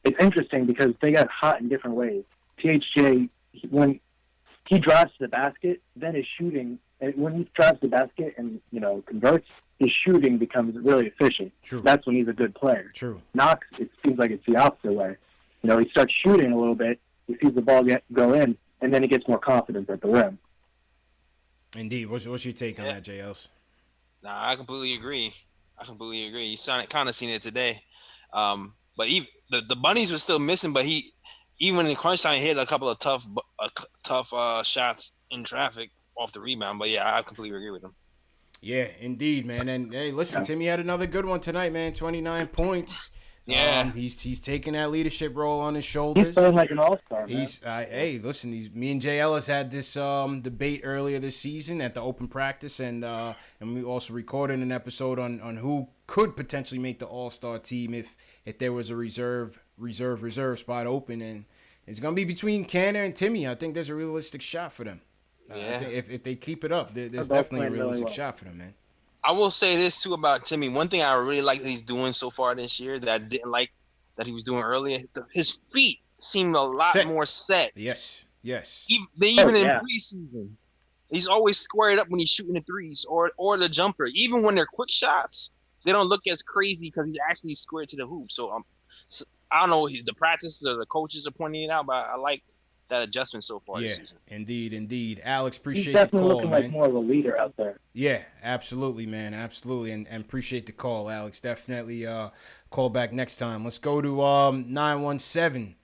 It's interesting because they get hot in different ways. THJ, when he drives to the basket, then his shooting, and when he drives to the basket and, converts, his shooting becomes really efficient. True. That's when he's a good player. True. Knox, it seems like it's the opposite way. He starts shooting a little bit, he sees the ball go in, and then he gets more confidence at the rim. Indeed. What's your take on that, JLs? Nah, I completely agree. You kind of seen it today. But the bunnies were still missing, but even in crunch time, he hit a couple of tough shots in traffic off the rebound. But yeah, I completely agree with him. Yeah, indeed, man. And hey, listen, Timmy had another good one tonight, man. 29 points. Yeah, he's taking that leadership role on his shoulders. He's playing like an all-star, man. Hey, listen, me and Jay Ellis had this debate earlier this season at the open practice, and we also recorded an episode on who could potentially make the all-star team if there was a reserve spot open, and it's gonna be between Canner and Timmy. I think there's a realistic shot for them. Yeah. I think if they keep it up, there's definitely a realistic shot for them, man. I will say this too about Timmy. One thing I really like that he's doing so far this year that I didn't like that he was doing earlier, his feet seem a lot more set. Yes. Even in preseason, he's always squared up when he's shooting the threes or the jumper. Even when they're quick shots, they don't look as crazy because he's actually squared to the hoop. So I don't know, the practices or the coaches are pointing it out, but I like that adjustment so far this season. Indeed. Alex, appreciate He's the definitely call, looking man. like more of a leader out there. Yeah, absolutely, man. Absolutely. And appreciate the call, Alex. Definitely call back next time. Let's go to 917.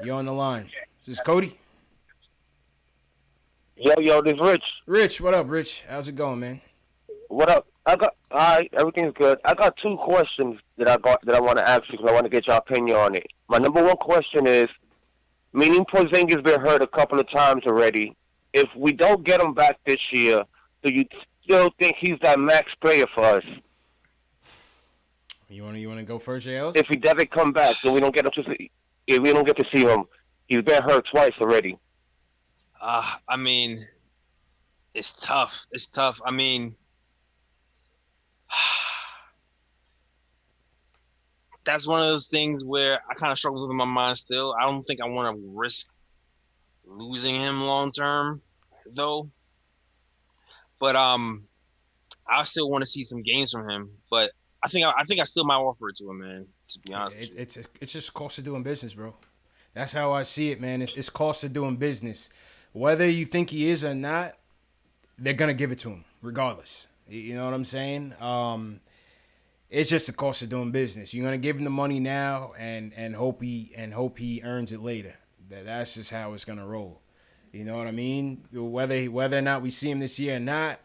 You're on the line. Is this Cody? Yo, this Rich. Rich, what up, Rich? How's it going, man? What up? All right, everything's good. I got two questions that I want to ask you because I want to get your opinion on it. My number one question is, meaning Porzingis been hurt a couple of times already. If we don't get him back this year, do you still think he's that max player for us? You want to go first, JLs? If he doesn't come back, then we don't get to see him. He's been hurt twice already. I mean, it's tough. I mean, that's one of those things where I kind of struggle with in my mind still. I don't think I want to risk losing him long term, though. But I still want to see some games from him. But I think I still might offer it to him, man. To be honest, it's just cost of doing business, bro. That's how I see it, man. It's cost of doing business. Whether you think he is or not, they're gonna give it to him regardless. You know what I'm saying? It's just the cost of doing business. You're gonna give him the money now and hope he earns it later. That's just how it's gonna roll. You know what I mean? Whether or not we see him this year or not,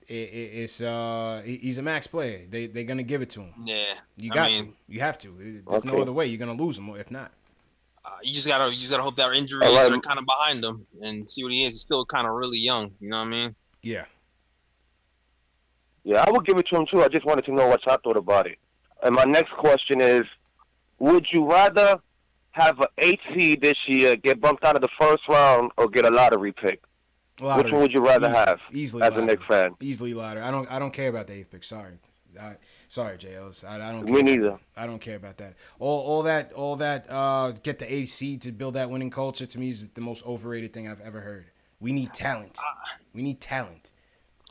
he's a max player. They're gonna give it to him. Yeah, you have to. There's no other way. You're gonna lose him if not. You just gotta hope that injuries are kind of behind him and see what he is. He's still kind of really young. You know what I mean? Yeah. Yeah, I would give it to him too. I just wanted to know what y'all thought about it. And my next question is, would you rather have an 8 seed this year get bumped out of the first round or get a lottery pick? Which one would you rather have easily as a Knicks fan? Easily lottery. I don't care about the 8th pick. Sorry. Sorry, JLs. I don't. Me neither. I don't care about that. All that. Get the 8th seed to build that winning culture. To me, is the most overrated thing I've ever heard. We need talent. We need talent.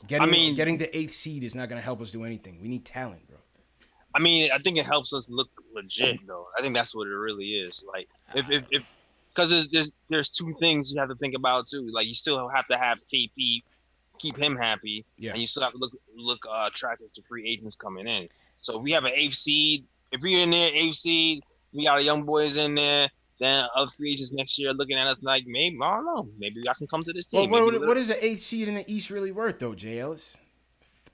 Getting the 8th seed is not going to help us do anything. We need talent, bro. I mean, I think it helps us look legit, though. I think that's what it really is. Like, if because there's two things you have to think about too. Like, you still have to have KP. Keep him happy, and you still have to look attractive to free agents coming in. So if we have an 8th seed, if we're in there 8th seed, we got our young boys in there. Then other free agents next year looking at us like, maybe I don't know, maybe I can come to this team. Well, what is an 8th seed in the East really worth though, J. Ellis?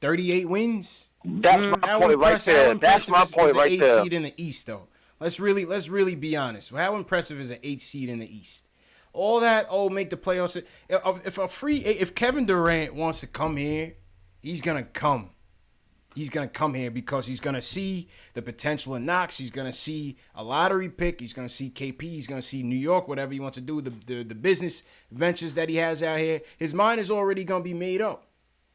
38 wins. That's my point right there. That's my point right there. 8th seed in the East though. Let's really be honest. How impressive is an 8th seed in the East? All that, make the playoffs. If Kevin Durant wants to come here, he's gonna come. He's gonna come here because he's gonna see the potential in Knox. He's gonna see a lottery pick. He's gonna see KP. He's gonna see New York. Whatever he wants to do, the business ventures that he has out here. His mind is already gonna be made up.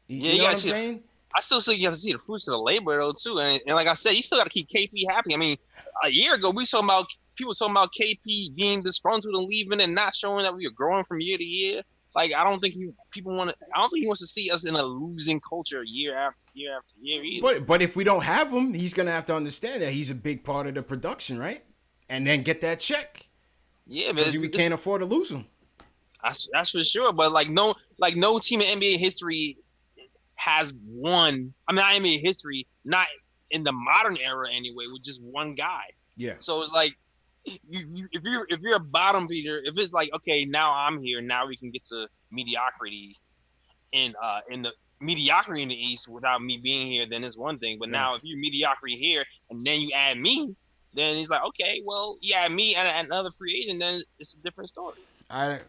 You know what I'm saying? I still think you have to see the fruits of the labor though too. And like I said, you still got to keep KP happy. I mean, a year ago we talking about. People talking about KP being disgruntled and leaving and not showing that we are growing from year to year. Like, I don't think he wants to see us in a losing culture year after year after year either. But if we don't have him, he's gonna have to understand that he's a big part of the production, right? And then get that check. Yeah, because we can't afford to lose him. That's for sure. But no team in NBA history has won. I mean, not NBA history, not in the modern era anyway, with just one guy. Yeah. So it's like. If you're a bottom feeder, if it's like, okay, now I'm here, now we can get to mediocrity in the mediocrity in the East without me being here, then it's one thing. But now if you're mediocrity here and then you add me, then he's like, okay, well, you add me and another free agent, then it's a different story. I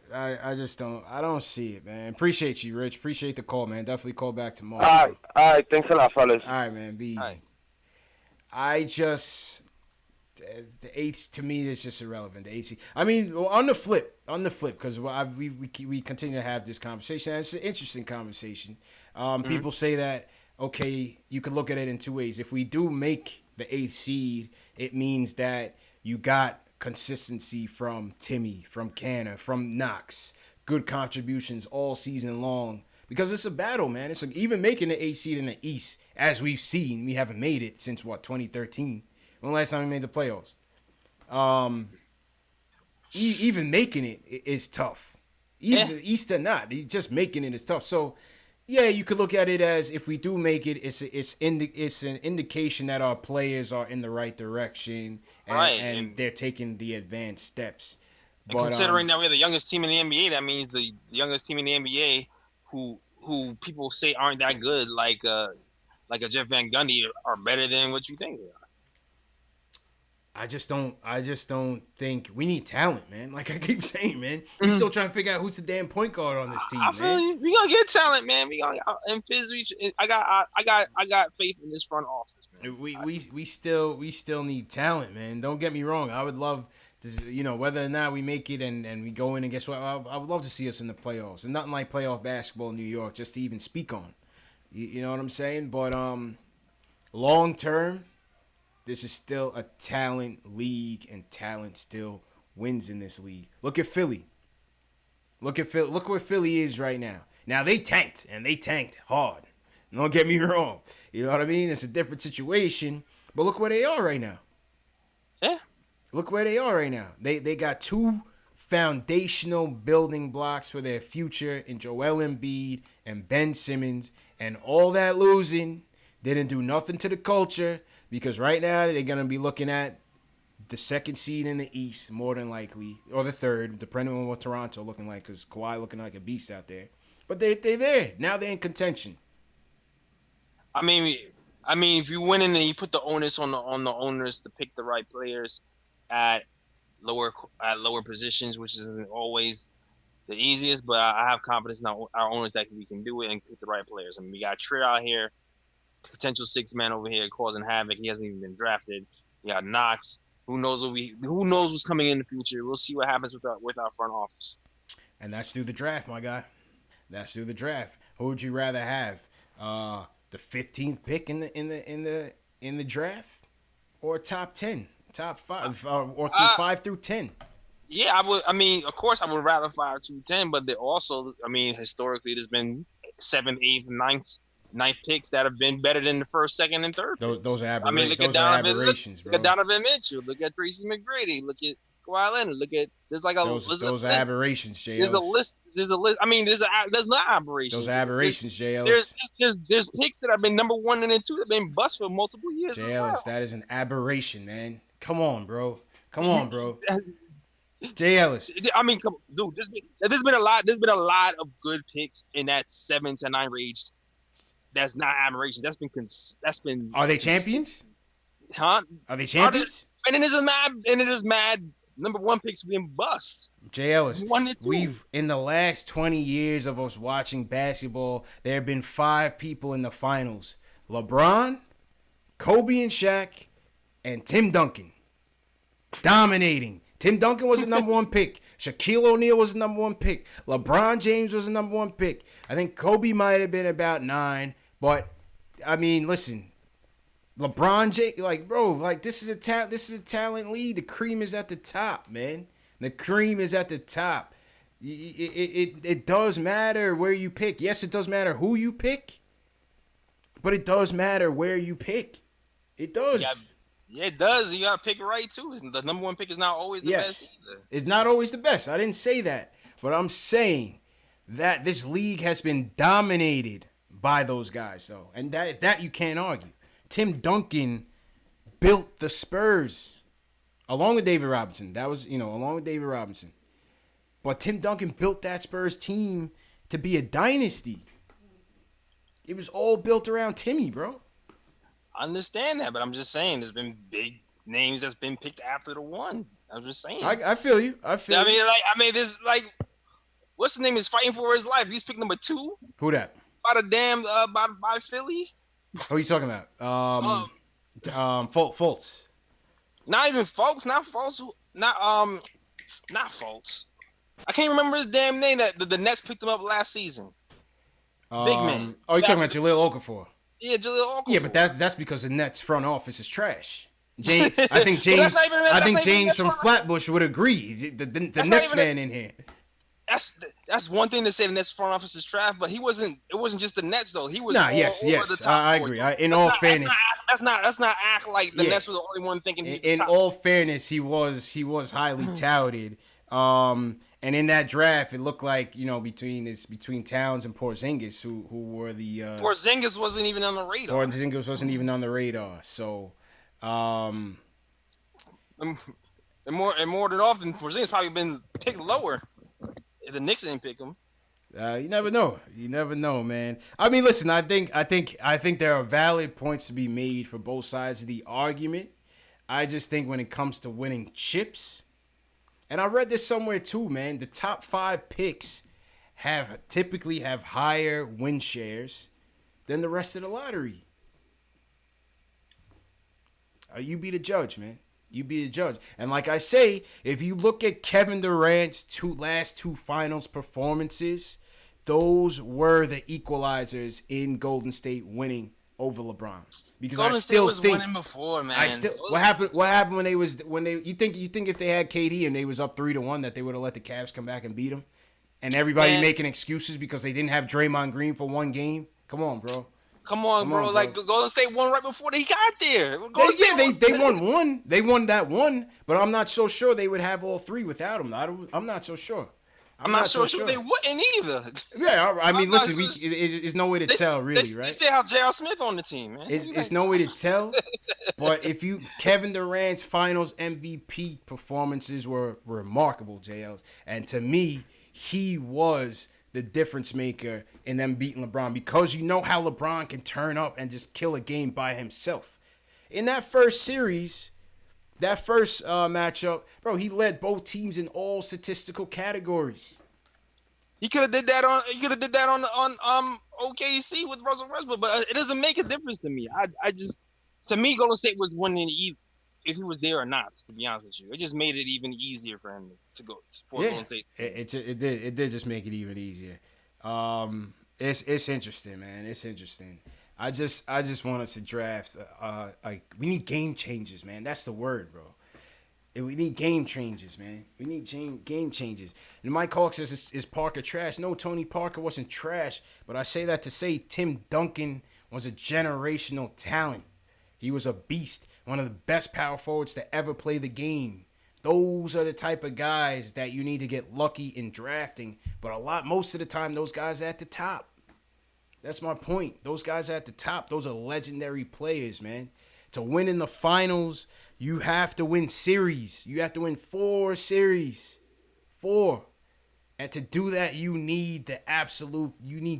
just don't see it, man. Appreciate you, Rich. Appreciate the call, man. Definitely call back tomorrow. All right. Thanks a lot, fellas. All right, man. Be easy. The 8th to me is just irrelevant. The 8th. I mean, on the flip, because we continue to have this conversation. And it's an interesting conversation. People say that you could look at it in two ways. If we do make the 8th seed, it means that you got consistency from Timmy, from Canner, from Knox, good contributions all season long. Because it's a battle, man. It's even making the 8th seed in the East, as we've seen, we haven't made it since 2013. When last time we made the playoffs? Even making it is tough. Even East or not, just making it is tough. So, yeah, you could look at it as if we do make it, it's an indication that our players are in the right direction and they're taking the advanced steps. But considering that we're the youngest team in the NBA, that means the youngest team in the NBA who people say aren't that good, like a Jeff Van Gundy, are better than what you think they are. I just don't think we need talent, man. Like I keep saying, man, we still trying to figure out who's the damn point guard on this team, man. We gonna get talent, man. We gonna and Fizz. I got faith in this front office, man. We still need talent, man. Don't get me wrong. I would love to, whether or not we make it and we go in and guess what, I would love to see us in the playoffs. And nothing like playoff basketball in New York, just to even speak on. You know what I'm saying? But long term. This is still a talent league, and talent still wins in this league. Look at Philly. Look where Philly is right now. Now, they tanked, and they tanked hard. Don't get me wrong. You know what I mean? It's a different situation, but look where they are right now. Yeah. Look where they are right now. They got two foundational building blocks for their future in Joel Embiid and Ben Simmons, and all that losing didn't do nothing to the culture, because right now they're going to be looking at the second seed in the East, more than likely, or the third, depending on what Toronto looking like, because Kawhi looking like a beast out there. But they're there. Now they're in contention. I mean, if you win and then you put the onus on the owners to pick the right players at lower positions, which isn't always the easiest, but I have confidence in our owners that we can do it and pick the right players. I mean, we got Trier out here, potential 6-man over here causing havoc. He hasn't even been drafted. We got Knox. Who knows what's coming in the future? We'll see what happens with our front office. And that's through the draft, my guy. That's through the draft. Who would you rather have? The 15th pick in the draft, or top 10, top 5, or 5 through 10? Yeah, I would. I mean, of course, I would rather 5 through 10, but also, I mean, historically, there's been 7th, 8th, 9th picks that have been better than the first, second, and third. Those are aberrations. I mean, look at aberrations, look at Donovan Mitchell. Look at Tracy McGrady. Look at Kawhi Leonard. Look at there's like a those are aberrations, JL. There's a list. I mean, there's not aberrations. Those are aberrations, JL. There's picks that have been number 1 and 2 that have been bust for multiple years. JL, that is an aberration, man. Come on, bro. Jay Ellis. I mean, dude, there's been a lot of good picks in that 7 to 9 range. That's not aberration. That's been. Are they champions? Huh? Are they champions? And it is mad. Number 1 picks being bust. Jay Ellis. 1 and 2. We've in the last 20 years of us watching basketball, there have been 5 people in the finals: LeBron, Kobe and Shaq, and Tim Duncan. Dominating. Tim Duncan was the number 1 pick. Shaquille O'Neal was the number 1 pick. LeBron James was the number 1 pick. I think Kobe might have been about 9. But, I mean, listen. LeBron James, this is a talent league. The cream is at the top, man. The cream is at the top. It does matter where you pick. Yes, it does matter who you pick. But it does matter where you pick. It does. Yeah, it does. You got to pick right, too. The number 1 pick is not always the best either. It's not always the best. I didn't say that. But I'm saying that this league has been dominated by those guys, though. And that you can't argue. Tim Duncan built the Spurs along with David Robinson. That was, along with David Robinson. But Tim Duncan built that Spurs team to be a dynasty. It was all built around Timmy, bro. I understand that, but I'm just saying there's been big names that's been picked after the 1. I'm just saying. I feel you. There's what's the name is fighting for his life. He's picked number 2. Who that? By the damn by Philly. Who are you talking about? Fultz. Not even Fultz. Not Fultz. Not Fultz. I can't remember his damn name. That the Nets picked him up last season. Big man. Oh, you're talking about Jahlil Okafor. Yeah, Jahlil Okafor. Yeah, but that's because the Nets front office is trash. I think James from Flatbush would agree. The Nets fan in here. That's one thing to say the Nets front office is trash, but he wasn't. It wasn't just the Nets though. He was. Yes. I agree. In all fairness, let's not act like the Nets were the only one thinking. In all fairness, he was highly touted. And in that draft, it looked like between Towns and Porzingis, who were the. Porzingis wasn't even on the radar. Porzingis wasn't even on the radar. So. And more than often, Porzingis probably been picked lower. If the Knicks didn't pick him. You never know. You never know, man. I mean, listen. I think there are valid points to be made for both sides of the argument. I just think when it comes to winning chips, and I read this somewhere too, man. The top 5 picks typically have higher win shares than the rest of the lottery. You be the judge, man. You be the judge. And like I say, if you look at Kevin Durant's last 2 finals performances, those were the equalizers in Golden State winning over LeBron. Because Golden I still State was think winning before, man. What happened when you think if they had KD and they was up 3-1 that they would have let the Cavs come back and beat them? And everybody making excuses because they didn't have Draymond Green for 1 game? Come on, bro. Come on, bro. Like Golden State won right before they got there. They won one. They won that one, but I'm not so sure they would have all three without him. I'm not so sure. I'm not so sure they wouldn't either. Yeah, I mean, listen, it's no way to tell, really, right? They still have J.R. Smith on the team, man. It's no way to tell, but Kevin Durant's Finals MVP performances were remarkable, JLs, and to me, he was the difference maker in them beating LeBron, because you know how LeBron can turn up and just kill a game by himself. In that first series, that first matchup, bro, he led both teams in all statistical categories. He could have did that on OKC with Russell Westbrook, but it doesn't make a difference to me. To me, Golden State was winning if he was there or not. To be honest with you, it just made it even easier for him to go support Golden State. It did just make it even easier. It's interesting, man. It's interesting. I just want us to draft. We need game changes, man. That's the word, bro. We need game changes, man. We need game changes. And Mike Hawk says, is Parker trash? No, Tony Parker wasn't trash. But I say that to say Tim Duncan was a generational talent. He was a beast. One of the best power forwards to ever play the game. Those are the type of guys that you need to get lucky in drafting. But most of the time, those guys are at the top. That's my point. Those guys at the top, those are legendary players, man. To win in the finals, you have to win series. You have to win 4 series. 4. And to do that, you need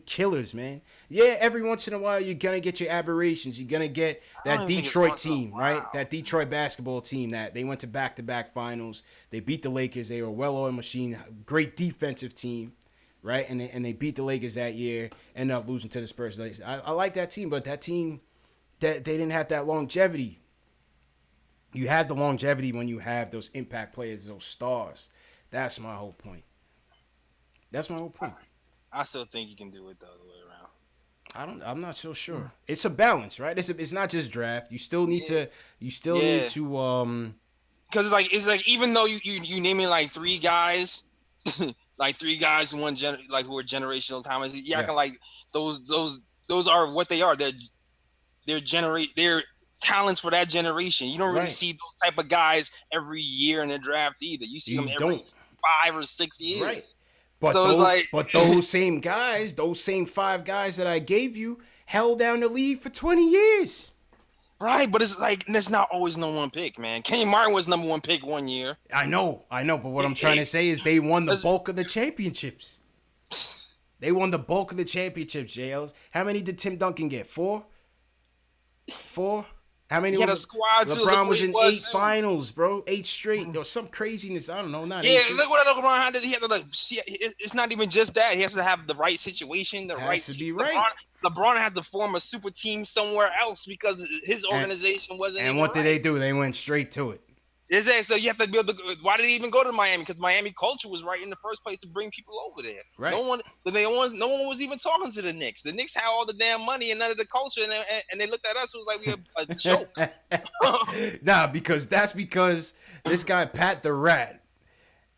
killers, man. Yeah, every once in a while, you're going to get your aberrations. You're going to get that Detroit team, right? That Detroit basketball team that they went to back-to-back finals. They beat the Lakers. They were a well-oiled machine. Great defensive team, right? And they beat the Lakers that year, ended up losing to the Spurs. I like that team, but that team, they didn't have that longevity. You have the longevity when you have those impact players, those stars. That's my whole point. I still think you can do it the other way around. I'm not so sure. It's a balance, right? It's not just draft. You still need to. Because it's like even though you name it like 3 guys, like 3 guys who who are generational talents. You acting like those are what they are. They're talents for that generation. You don't really see those type of guys every year in the draft either. You see them every 5 or 6 years. Right. But those same guys, those same 5 guys that I gave you, held down the league for 20 years. Right, but it's like that's not always no one pick, man. Kenny Martin was number 1 pick one year. I know, but what I'm trying to say is they won the bulk of the championships. They won the bulk of the championships, JLs. How many did Tim Duncan get? 4? How many? He had a squad too. LeBron was in 8 finals, bro. 8 straight. There was some craziness. I don't know. Look what LeBron had. He had to it's not even just that. He has to have the right situation, LeBron had to form a super team somewhere else because his organization wasn't. And what did they do? They went straight to it. So you have to be able to. Why did he even go to Miami? Because Miami culture was right in the first place to bring people over there. Right. No one was even talking to the Knicks. The Knicks had all the damn money and none of the culture, and they looked at us. It was like we were a joke. Nah, because this guy Pat the Rat,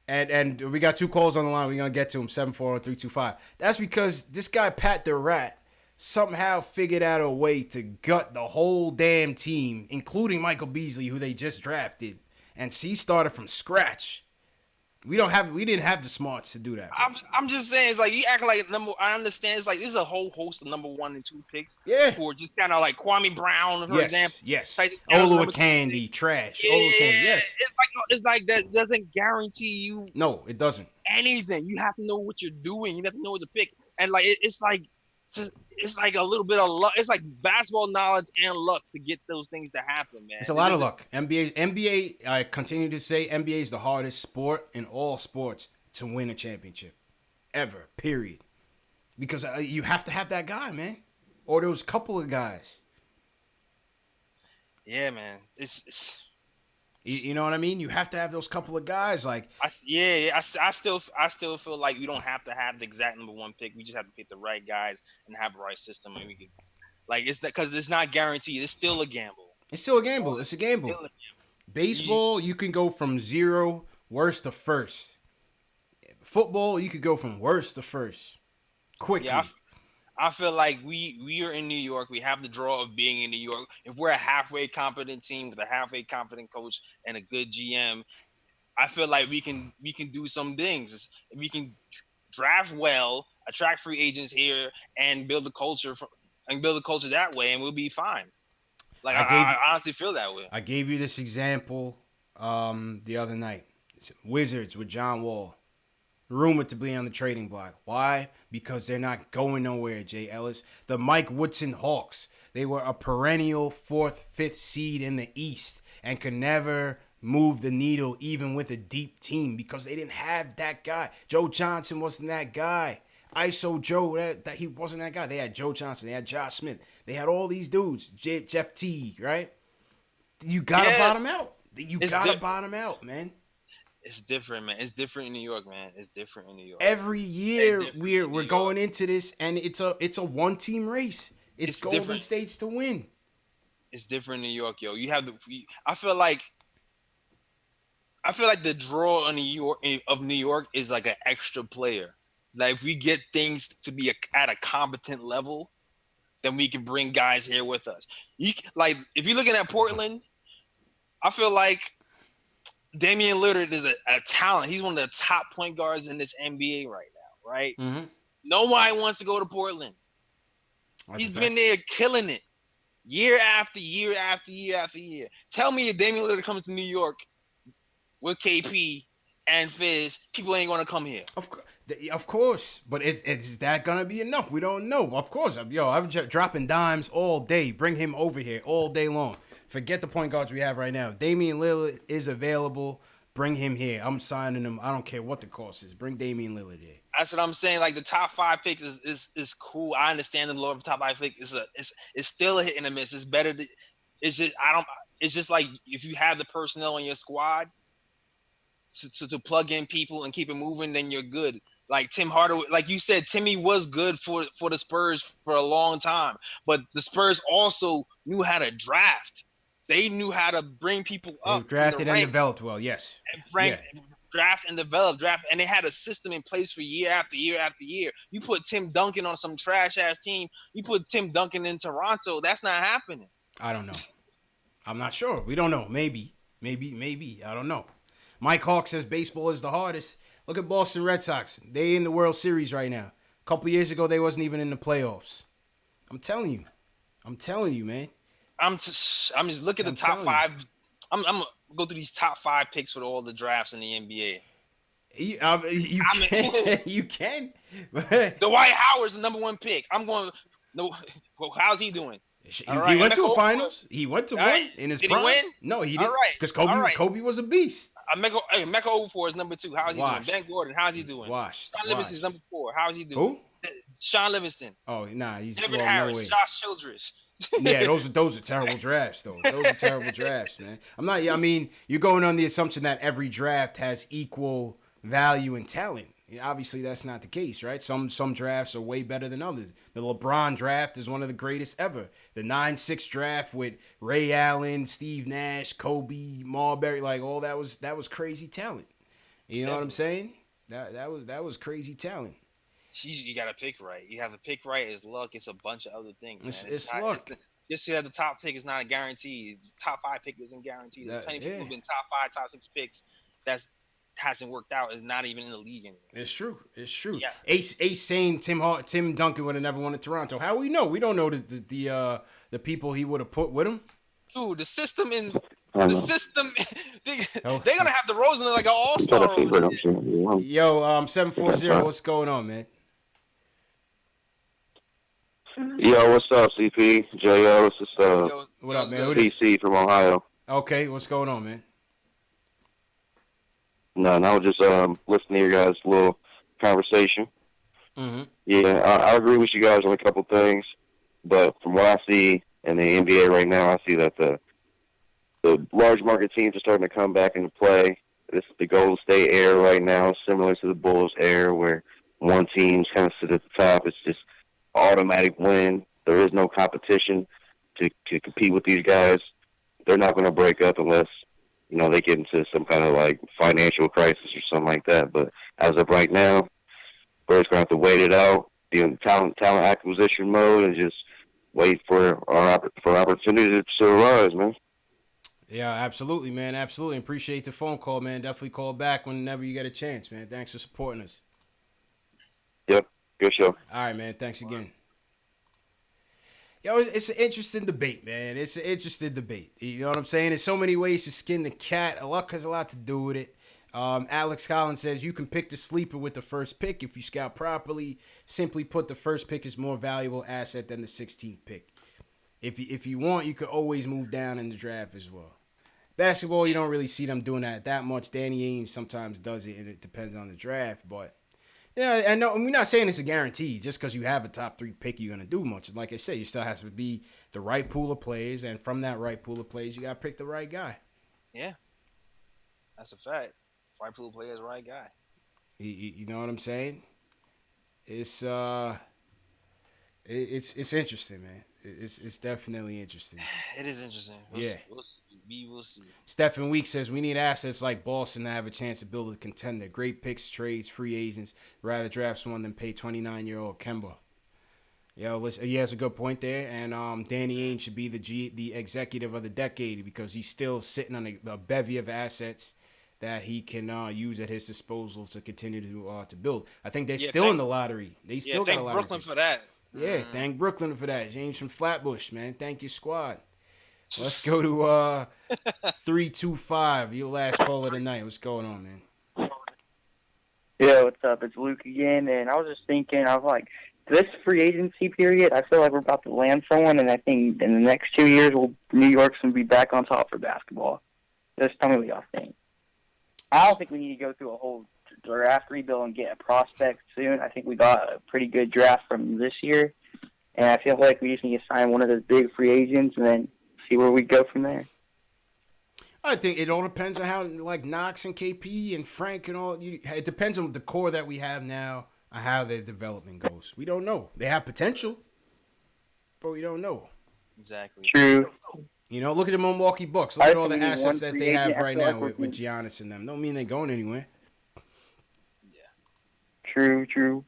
and we got 2 calls on the line. We're gonna get to him. 740-325. That's because this guy Pat the Rat somehow figured out a way to gut the whole damn team, including Michael Beasley, who they just drafted. And C started from scratch. We didn't have the smarts to do that. I'm just saying, it's like you act like I understand. It's like there's a whole host of number 1 and 2 picks. Yeah. Who are just kind of like Kwame Brown, for example. Yes. Olowokandi, trash. Yeah. Olowokandi, yes. It's like that doesn't guarantee you. No, it doesn't. Anything. You have to know what you're doing. You have to know what to pick. And like it's like a little bit of luck. It's like basketball knowledge and luck to get those things to happen, man. It's a lot of luck. NBA, I continue to say, NBA is the hardest sport in all sports to win a championship. Ever. Period. Because you have to have that guy, man. Or those couple of guys. Yeah, man. It's You know what I mean? You have to have those couple of guys. Like, I still feel like we don't have to have the exact number 1 pick. We just have to pick the right guys and have the right system, and we can, like, it's because it's not guaranteed. It's still a gamble. It's a gamble. Baseball, you can go from 0 worst to first. Football, you could go from worst to first quickly. Yeah, I feel like we are in New York. We have the draw of being in New York. If we're a halfway competent team with a halfway competent coach and a good GM, I feel like we can do some things. We can draft well, attract free agents here, and build a culture that way, and we'll be fine. Like I honestly feel that way. I gave you this example the other night. It's Wizards with John Wall, rumored to be on the trading block. Why? Because they're not going nowhere, Jay Ellis. The Mike Woodson Hawks, they were a perennial 4th, 5th seed in the East and could never move the needle even with a deep team because they didn't have that guy. Joe Johnson wasn't that guy. ISO Joe, that he wasn't that guy. They had Joe Johnson. They had Josh Smith. They had all these dudes. Jeff Teague, right? You got to bottom out. You got to bottom out, man. It's different, man. It's different in New York, man. It's different in New York. Every year we're going into this, and it's a one-team race. It's Golden different. State's to win. It's different in New York, yo. You have I feel like the draw of New York is like an extra player. Like if we get things to be at a competent level, then we can bring guys here with us. Like if you're looking at Portland, I feel like Damian Lillard is a talent. He's one of the top point guards in this NBA right now, right? Mm-hmm. Nobody wants to go to Portland. He's been there killing it year after year after year after year. Tell me if Damian Lillard comes to New York with KP and Fizz, people ain't going to come here. Of course. But is that going to be enough? We don't know. Of course. I'm dropping dimes all day. Bring him over here all day long. Forget the point guards we have right now. Damian Lillard is available. Bring him here. I'm signing him. I don't care what the cost is. Bring Damian Lillard here. That's what I'm saying. Like the top 5 picks is cool. I understand the lower top 5 pick is still a hit and a miss. It's better. It's just like if you have the personnel on your squad to plug in people and keep it moving, then you're good. Like Tim Hardaway, like you said, Timmy was good for the Spurs for a long time, but the Spurs also knew how to draft. They knew how to bring people up. They drafted and developed well, yes. Draft and develop, and they had a system in place for year after year after year. You put Tim Duncan on some trash-ass team, you put Tim Duncan in Toronto, that's not happening. I don't know. I'm not sure. We don't know. Maybe. I don't know. Mike Hawk says baseball is the hardest. Look at Boston Red Sox. They in the World Series right now. A couple years ago, they wasn't even in the playoffs. I'm telling you, man. I'm just looking at the top 5. I'm gonna go through these top 5 picks for all the drafts in the NBA. You can. Dwight Howard's the number 1 pick. I'm going. No, well, how's he doing? He went to a finals. He went to one in his prime. Did he win? No, he didn't. Because Kobe was a beast. Mecca Okafor is number 2. How's he doing? Ben Gordon, how's he doing? Washed. Sean Livingston's number 4. How's he doing? Who? Sean Livingston. Oh, nah. He's Devin Harris, no way. Josh Childress. Yeah, those are terrible drafts, though. Those are terrible drafts, man. I mean, you're going on the assumption that every draft has equal value and talent. Obviously, that's not the case, right? Some drafts are way better than others. The LeBron draft is one of the greatest ever. The 9-6 draft with Ray Allen, Steve Nash, Kobe, Marbury, like all that was crazy talent. You know what I'm saying? That was crazy talent. You got to pick right. You have to pick right. It's luck. It's a bunch of other things. Man. It's luck. Just say that the top pick is not a guarantee. The top 5 pick isn't guaranteed. There's plenty of people who've been top 5, top 6 picks hasn't worked out. Is not even in the league anymore. It's true. Yeah. Ace saying Tim Duncan would have never won in Toronto. How we know? We don't know the people he would have put with him. Dude, the system. They're gonna have the Rosen like an all-star. Yo, 740. What's going on, man? Yo, what's up, CP? JO, this is what up, man? PC from Ohio. Okay, what's going on, man? No, I was just listening to your guys' little conversation. Mm-hmm. Yeah, I agree with you guys on a couple things, but from what I see in the NBA right now, I see that the large market teams are starting to come back into play. This is the Golden State era right now, similar to the Bulls era, where one team's kind of sit at the top. It's just automatic win. There is no competition to compete with these guys. They're not going to break up unless, they get into some kind of like financial crisis or something like that. But as of right now, we're just going to have to wait it out. be in talent acquisition mode and just wait for opportunities to arise, man. Yeah, absolutely, man. Absolutely. Appreciate the phone call, man. Definitely call back whenever you get a chance, man. Thanks for supporting us. Yep. Good show. All right, man. Thanks again. Yo, it's an interesting debate, man. It's an interesting debate. You know what I'm saying? There's so many ways to skin the cat. Luck has a lot to do with it. Alex Collins says you can pick the sleeper with the first pick if you scout properly. Simply put, the first pick is more valuable asset than the 16th pick. If you want, you could always move down in the draft as well. Basketball, you don't really see them doing that much. Danny Ainge sometimes does it, and it depends on the draft. But yeah, and no, we're not saying it's a guarantee. Just because you have a top 3 pick, you're gonna do much. Like I said, you still have to be the right pool of players, and from that right pool of players, you gotta pick the right guy. Yeah, that's a fact. Right pool of players, right guy. You know what I'm saying? It's interesting, man. It's definitely interesting. It is interesting. We'll see. We will see. Stephen Week says we need assets like Boston to have a chance to build a contender. Great picks, trades, free agents. Rather draft someone than pay 29-year-old Kemba. Yo, he has a good point there. And Danny Ainge should be the executive of the decade because he's still sitting on a bevy of assets that he can use at his disposal to continue to build. I think they're still in the lottery. They still got a lot. Brooklyn for that. Yeah, thank Brooklyn for that. James from Flatbush, man. Thank you, squad. Let's go to 325. Your last call of the night. What's going on, man? Yo, what's up? It's Luke again, and I was just thinking, I was like, this free agency period, I feel like we're about to land someone, and I think in the next 2 years, New York's going to be back on top for basketball. Just tell me what y'all think. I don't think we need to go through a whole draft rebuild and get a prospect soon. I think we got a pretty good draft from this year, and I feel like we just need to sign one of those big free agents and then see where we go from there. I think it all depends on how, like, Knox and KP and Frank and all. It depends on the core that we have now and how their development goes. We don't know. They have potential, but we don't know. Exactly. True. You know, look at the Milwaukee Bucks. Look at all the assets that they have right now with Giannis and them. Don't mean they're going anywhere. True.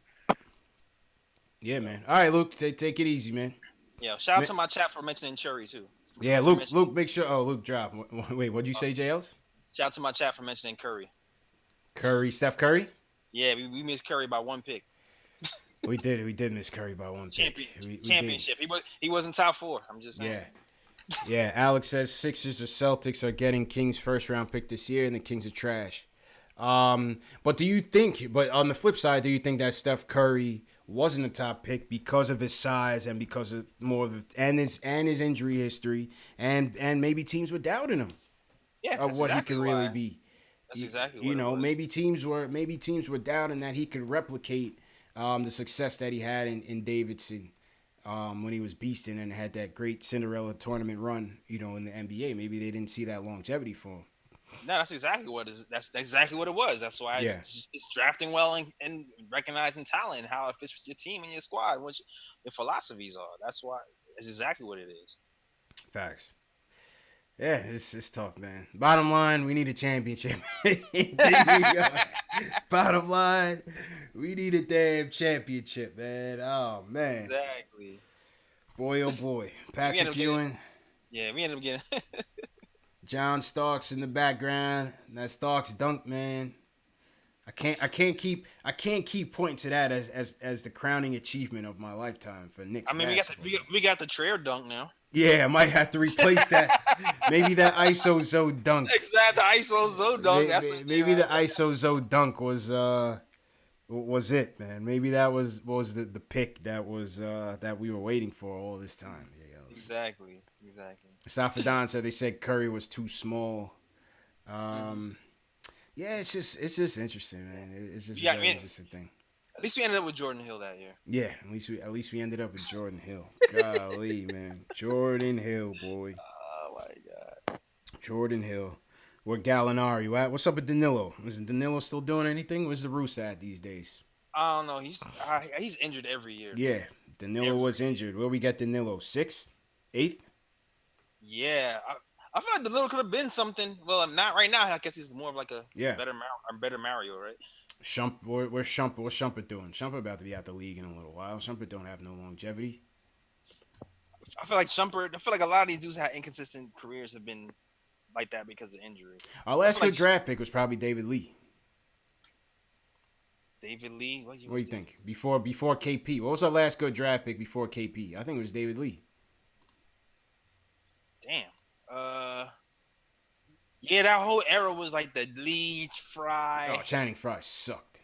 Yeah, man. All right, Luke, take it easy, man. Yeah, shout out to my chat for mentioning Curry, too. Yeah, Luke, make sure. Oh, Luke, drop. Wait, what'd you say, JLs? Shout out to my chat for mentioning Curry. Steph Curry? Yeah, we missed Curry by 1 pick. We did miss Curry by 1 pick. Championship. He wasn't top 4. I'm just saying. Yeah, Alex says Sixers or Celtics are getting Kings' first-round pick this year, and the Kings are trash. But do you think? But on the flip side, do you think that Steph Curry wasn't a top pick because of his size and because of his injury history, and maybe teams were doubting him of what he could really be? That's exactly what it was. Maybe teams were doubting that he could replicate the success that he had in Davidson when he was beasting and had that great Cinderella tournament run, in the NBA. Maybe they didn't see that longevity for him. No, that's exactly what it is. That's exactly what it was. That's why it's drafting well and recognizing talent and how it fits with your team and your squad, which your philosophies are. That's why it's exactly what it is. Facts. Yeah, it's tough, man. Bottom line, we need a championship. Bottom line, we need a damn championship, man. Oh, man. Exactly. Boy, oh, boy. Patrick Ewing. We ended up getting... John Starks in the background. That Starks dunk, man. I can't keep pointing to that as the crowning achievement of my lifetime for Knicks. I mean, we got the Traer dunk now. Yeah, I might have to replace that. Maybe that ISO Zo dunk. Exactly, the ISO Zo dunk. Maybe the ISO Zo dunk was it, man. Maybe that was the pick that was that we were waiting for all this time. Exactly. Safadon said they said Curry was too small. Yeah, it's just interesting, man. It's just a very interesting thing. At least we ended up with Jordan Hill that year. Yeah, at least we ended up with Jordan Hill. Golly, man. Jordan Hill, boy. Oh my God. Jordan Hill. Where Gallinari at? What's up with Danilo? Is Danilo still doing anything? Where's the Roost at these days? I don't know. He's injured every year. Yeah, Danilo was injured. Where we got Danilo? 6th? 8th? Yeah, I feel like Danilo could have been something. Well, not right now. I guess he's more of like a better Mario, right? Where's Shumpert? What's Shumpert doing? Shumpert about to be out the league in a little while. Shumpert don't have no longevity. I feel like a lot of these dudes had inconsistent careers have been like that because of injury. Our last good draft pick was probably David Lee. David Lee? What do you think? Before KP. What was our last good draft pick before KP? I think it was David Lee. Damn. Yeah, that whole era was like the Lee, Fry. Oh, Channing Frye sucked.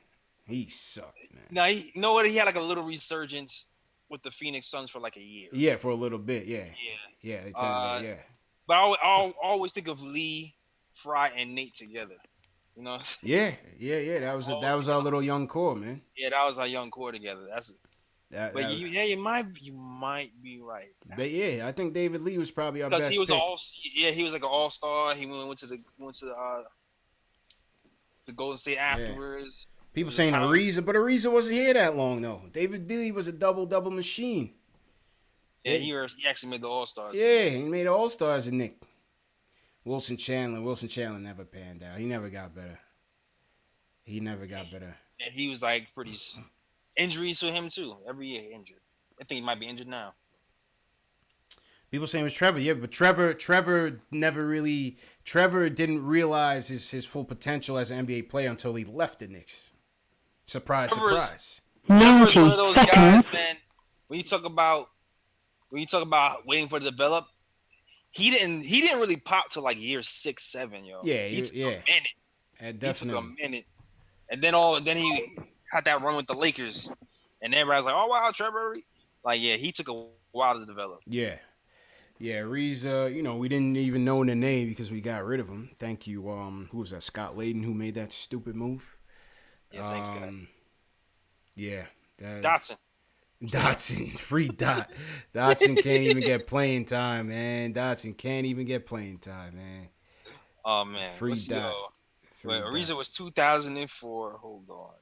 He sucked, man. No, you know what? He had like a little resurgence with the Phoenix Suns for like a year. Yeah, for a little bit. Yeah. Yeah. Yeah. But I always think of Lee, Fry, and Nate together. You know. Yeah. That was our little young core, man. Yeah, that was our young core together. You might be right. But yeah, I think David Lee was probably our best. Because he was pick. he was like an all-star. He went to the Golden State afterwards. People saying Ariza, but Ariza wasn't here that long though. David Lee was a double machine. Yeah, he actually made the All-Stars. Yeah, he made the All-Stars and Nick. Wilson Chandler never panned out. He never got better. And he was like pretty injuries to him too. Every year injured. I think he might be injured now. People saying it was Trevor, yeah, but Trevor didn't realize his full potential as an NBA player until he left the Knicks. Surprise. Trevor's one of those guys, man. When you talk about waiting for it to develop, he didn't really pop till like year 6, 7, yo. Yeah, he took a minute. Definitely. He took a minute, and then he had that run with the Lakers, and everybody's like, "Oh wow, Trevor!" Like, yeah, he took a while to develop. Yeah, Reza. We didn't even know the name because we got rid of him. Thank you. Who was that? Scott Layden, who made that stupid move. Yeah, thanks, guy. Yeah. Dotson. Free Dot. Dotson can't even get playing time, man. Oh, man. Free Dot. Ariza was 2004. Hold on.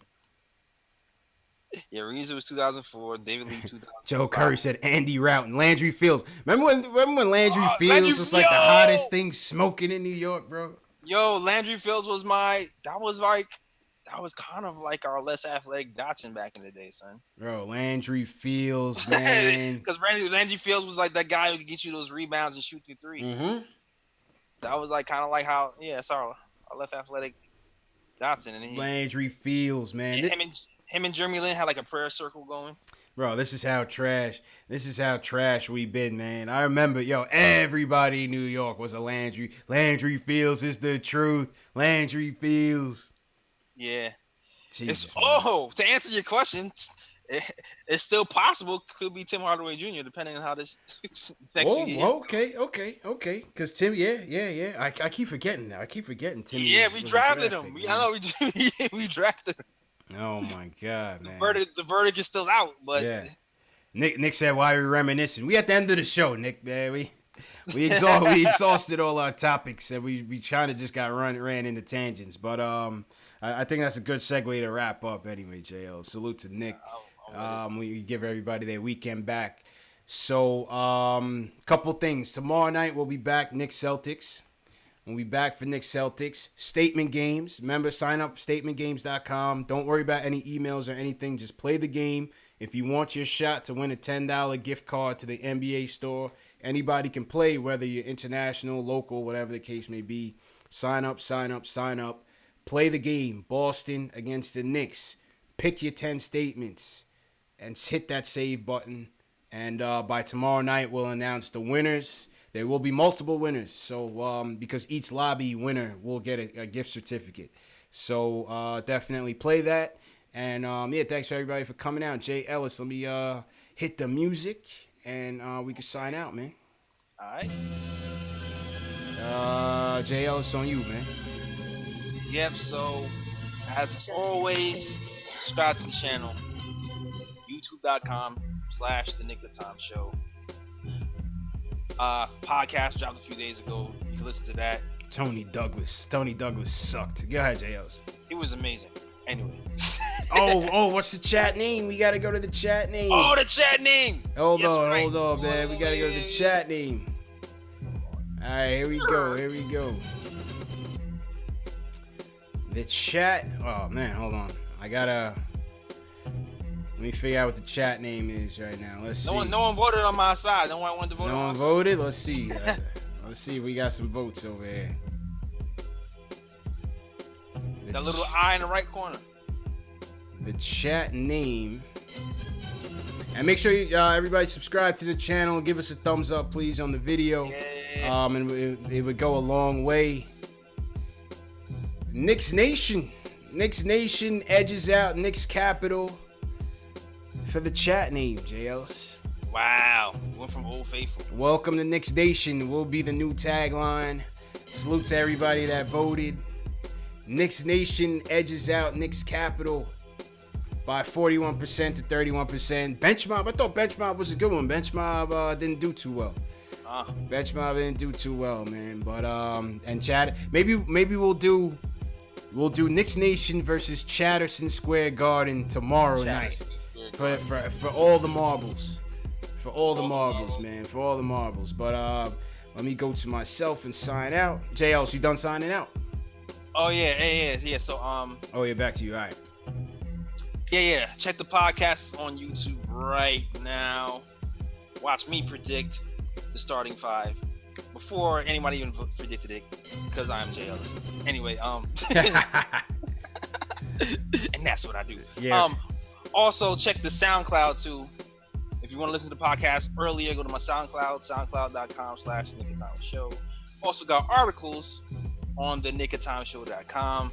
Yeah, Ariza was 2004. David Lee 2005. Joe Curry said Andy Rout and Landry Fields. Remember when Landry Fields was like the hottest thing smoking in New York, bro? Yo, Landry Fields was that was kind of like our less athletic Dotson back in the day, son. Bro, Landry Fields, man. Because Landry Fields was like that guy who could get you those rebounds and shoot the three. Mm-hmm. That was like kind of like how, it's our left athletic Dotson. And Landry Fields, man. Him and Jeremy Lin had like a prayer circle going. Bro, this is how trash we've been, man. I remember, everybody in New York was a Landry. Landry Fields is the truth. Landry Fields. Yeah. Jesus, to answer your question, it's still possible. Could be Tim Hardaway Jr. depending on how this next few years. Okay. Because Tim, yeah. I keep forgetting now. Tim. Yeah, we drafted him. We drafted him. Oh my God, man. The verdict is still out, but yeah. Nick said, "Why are we reminiscing?" We at the end of the show, Nick. Man, we exhausted all our topics, and we kind of just got ran into tangents. But I think that's a good segue to wrap up. Anyway, JL, salute to Nick. We give everybody their weekend back. So, couple things. Tomorrow night we'll be back. Knicks Celtics. We'll be back for Knicks Celtics. Statement games. Remember, sign up statementgames.com. Don't worry about any emails or anything. Just play the game. If you want your shot to win a $10 gift card to the NBA store, anybody can play, whether you're international, local, whatever the case may be. Sign up. Play the game. Boston against the Knicks. Pick your 10 statements and hit that save button. And by tomorrow night, we'll announce the winners. There will be multiple winners, so because each lobby winner will get a gift certificate. So definitely play that. And thanks for everybody for coming out. Jay Ellis, let me hit the music, and we can sign out, man. All right. Jay Ellis, on you, man. Yep. So as always, subscribe to the channel. YouTube.com/The Nick of Time Show. Podcast dropped a few days ago. You can listen to that. Tony Douglas sucked. Go ahead, JLs. It was amazing. Anyway. What's the chat name? We gotta go to the chat name. Oh, the chat name. Hold on, man. We gotta go to the chat name. All right, here we go. The chat. Oh man, hold on. Let me figure out what the chat name is right now. Let's see. No one voted on my side. No one wanted to vote. No one voted. Let's see. Let's see. We got some votes over here. That little eye in the right corner. The chat name. And make sure you, everybody subscribe to the channel. Give us a thumbs up, please, on the video. Yeah. And it would go a long way. Knicks Nation. Knicks Nation edges out Knicks Capital for the chat name, J. Ellis. Wow. Went from Old Faithful. Welcome to Knicks Nation will be the new tagline. Salute to everybody that voted. Knicks Nation edges out Knicks Capital by 41% to 31%. Bench Mob, I thought Bench Mob was a good one. Bench Mob didn't do too well. Bench Mob didn't do too well, man. But and Chad, maybe we'll do Knicks Nation versus Chatterson Square Garden tomorrow night for all the marbles. For all the marbles, man. For all the marbles. But let me go to myself and sign out. JL, you done signing out? Oh yeah. So Oh yeah, back to you. All right. Yeah. Check the podcast on YouTube right now. Watch me predict the starting five before anybody even predicted it, because I'm J. Ellis. Anyway, and that's what I do. Yeah. Also check the SoundCloud too. If you want to listen to the podcast earlier, go to my SoundCloud, soundcloud.com/NickOfTimeShow. Also got articles on the NickOfTimeShow.com.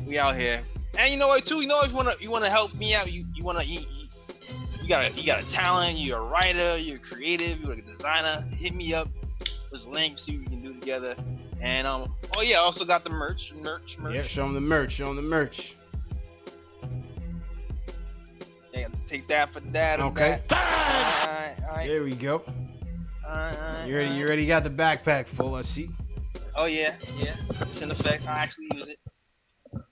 We out here. And you know what too? You know, if you wanna help me out, you got a talent, you're a writer, you're creative, you're a designer, hit me up. There's links, see what we can do together. And also got the merch. Yeah, show them the merch. Yeah, take that for that. Okay. All right. There we go. You already got the backpack full, I see. Oh yeah. It's in effect. I actually use it.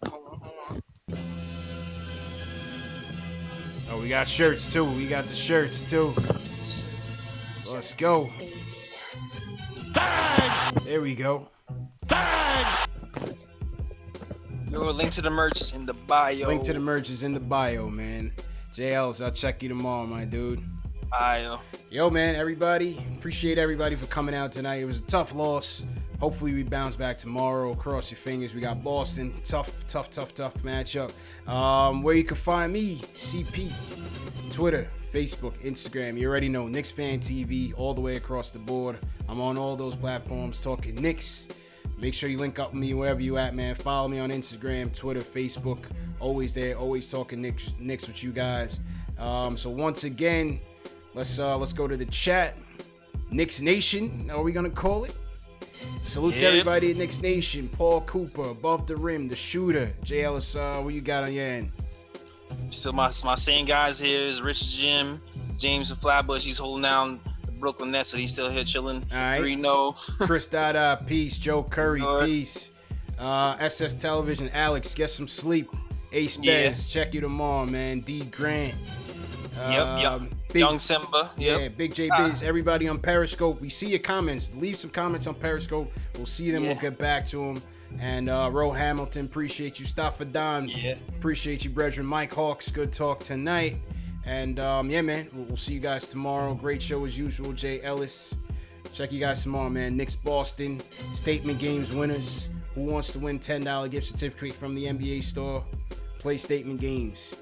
Hold on. Oh, we got shirts too. We got the shirts too. Let's go. There we go. Your link to the merch is in the bio. Link to the merch is in the bio, man. JLs, I'll check you tomorrow, my dude. Yo, man, everybody. Appreciate everybody for coming out tonight. It was a tough loss. Hopefully we bounce back tomorrow. Cross your fingers. We got Boston. Tough matchup. Where you can find me, CP, Twitter, Facebook, Instagram. You already know, KnicksFanTV, all the way across the board. I'm on all those platforms talking Knicks. Make sure you link up with me wherever you at, man. Follow me on Instagram, Twitter, Facebook. Always there, always talking Knicks with you guys. So once again, let's go to the chat. Knicks Nation, are we gonna call it? Salute to everybody at Knicks Nation. Paul Cooper, Above the Rim, the shooter. J. Ellis, what you got on your end? So my same guys here is Rich Jim, James the Flatbush. He's holding down the Brooklyn Nets, so he's still here chilling. All right. Reno. Chris Dada, peace. Joe Curry, peace. SS Television, Alex, get some sleep. Ace Bez, check you tomorrow, man. D Grant. Yep. Young Simba. Yeah, Big J Biz. Everybody on Periscope. We see your comments. Leave some comments on Periscope. We'll see them. We'll get back to them. And Ro Hamilton, appreciate you. Staffordon, appreciate you, brethren. Mike Hawks, good talk tonight. And man, we'll see you guys tomorrow. Great show as usual. J. Ellis. Check you guys tomorrow, man. Knicks Boston, statement games winners. Who wants to win $10 gift certificate from the NBA store? Play statement games.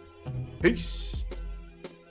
Peace.